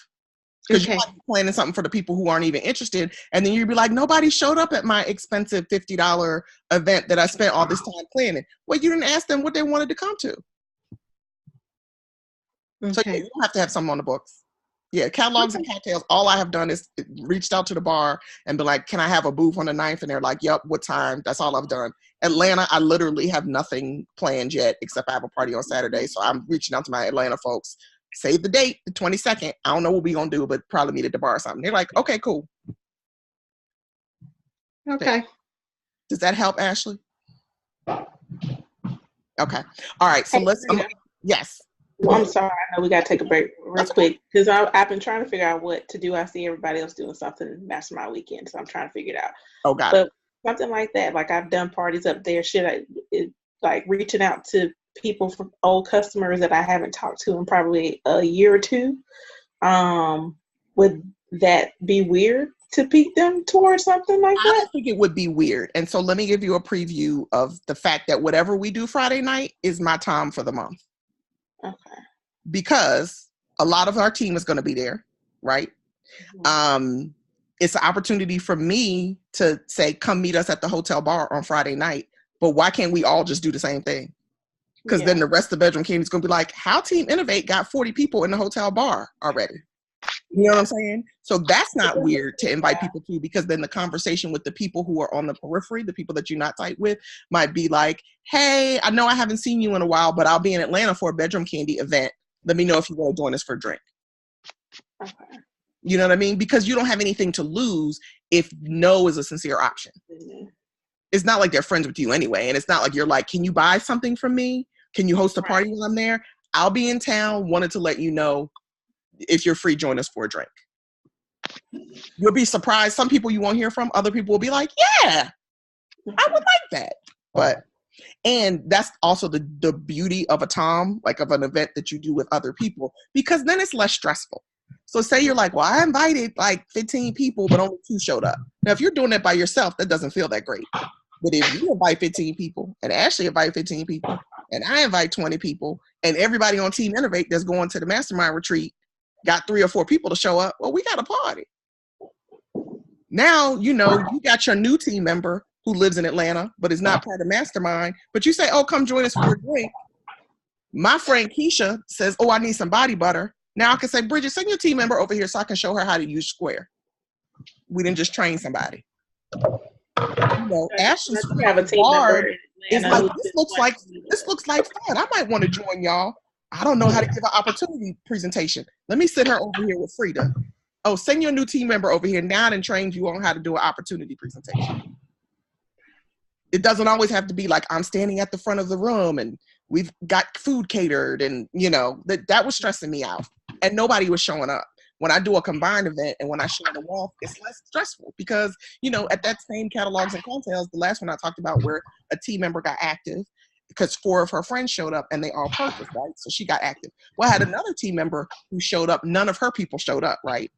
Because you might be planning something for the people who aren't even interested. And then you'd be like, nobody showed up at my expensive $50 event that I spent all this time planning. Well, you didn't ask them what they wanted to come to. So yeah, you don't have to have something on the books. Yeah, catalogs and cocktails. All I have done is reached out to the bar and be like, can I have a booth on the 9th? And they're like, yep, what time? That's all I've done. Atlanta, I literally have nothing planned yet except I have a party on Saturday. So I'm reaching out to my Atlanta folks. Save the date, the 22nd. I don't know what we're going to do, but probably meet at the bar or something. They're like, okay, cool. Okay. Does that help, Ashley? Okay. All right. So let's, yes. Well, I'm sorry. I know we got to take a break real quick because I've been trying to figure out what to do. I see everybody else doing something mastermind weekend, so I'm trying to figure it out. Oh, got it. Something like that, like I've done parties up there. Like reaching out to people from old customers that I haven't talked to in probably a year or two. Would that be weird to pique them towards something like that? I don't think it would be weird. And so let me give you a preview of the fact that whatever we do Friday night is my time for the month. Okay. Because a lot of our team is going to be there, right? Mm-hmm. It's an opportunity for me to say, come meet us at the hotel bar on Friday night. But why can't we all just do the same thing? Because then the rest of the bedroom candy is going to be like, how Team Innovate got 40 people in the hotel bar already? You know what I'm saying? So that's not weird to invite people to, because then the conversation with the people who are on the periphery, the people that you're not tight with, might be like, hey, I know I haven't seen you in a while, but I'll be in Atlanta for a bedroom candy event. Let me know if you want to join us for a drink. Okay. You know what I mean? Because you don't have anything to lose if no is a sincere option. Mm-hmm. It's not like they're friends with you anyway. And it's not like you're like, can you buy something from me? Can you host a party while I'm there? I'll be in town. Wanted to let you know, if you're free, join us for a drink. You'll be surprised. Some people you won't hear from. Other people will be like, yeah, I would like that. And that's also the beauty of a TOM, like of an event that you do with other people, because then it's less stressful. So say you're like, well, I invited like 15 people, but only 2 showed up. Now, if you're doing that by yourself, that doesn't feel that great. But if you invite 15 people and Ashley invite 15 people and I invite 20 people and everybody on Team Innovate that's going to the mastermind retreat got 3 or 4 people to show up, well, we got a party. Now, you got your new team member who lives in Atlanta, but is not part of mastermind. But you say, oh, come join us for a drink. My friend Keisha says, oh, I need some body butter. Now I can say, Bridget, send your team member over here so I can show her how to use Square. We didn't just train somebody. Ashley's have a team member is like, this looks like fun. I might want to join y'all. I don't know how to give an opportunity presentation. Let me sit her over here with Frida. Oh, send your new team member over here now and train you on how to do an opportunity presentation. It doesn't always have to be like I'm standing at the front of the room and we've got food catered, and that was stressing me out and nobody was showing up. When I do a combined event and when I show them off, it's less stressful because, at that same catalogs and cocktails, the last one I talked about where a team member got active because 4 of her friends showed up and they all purchased, right? So she got active. Well, I had another team member who showed up. None of her people showed up, right?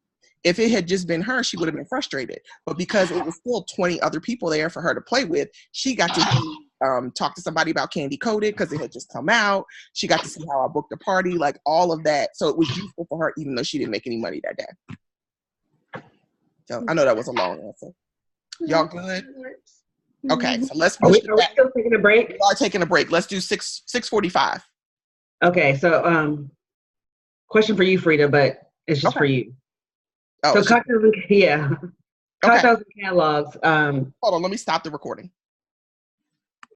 If it had just been her, she would have been frustrated. But because it was still 20 other people there for her to play with, she got to talk to somebody about Candy Coated because it had just come out. She got to see how I booked a party, like all of that. So it was useful for her, even though she didn't make any money that day. So I know that was a long answer. Y'all good? Okay, so let's push Are we still taking a break? We are taking a break. Let's do 6:45. Okay, so question for you, Frida, but it's just for you. Oh, so cocktails and Okay. cocktails and catalogs. Hold on, let me stop the recording.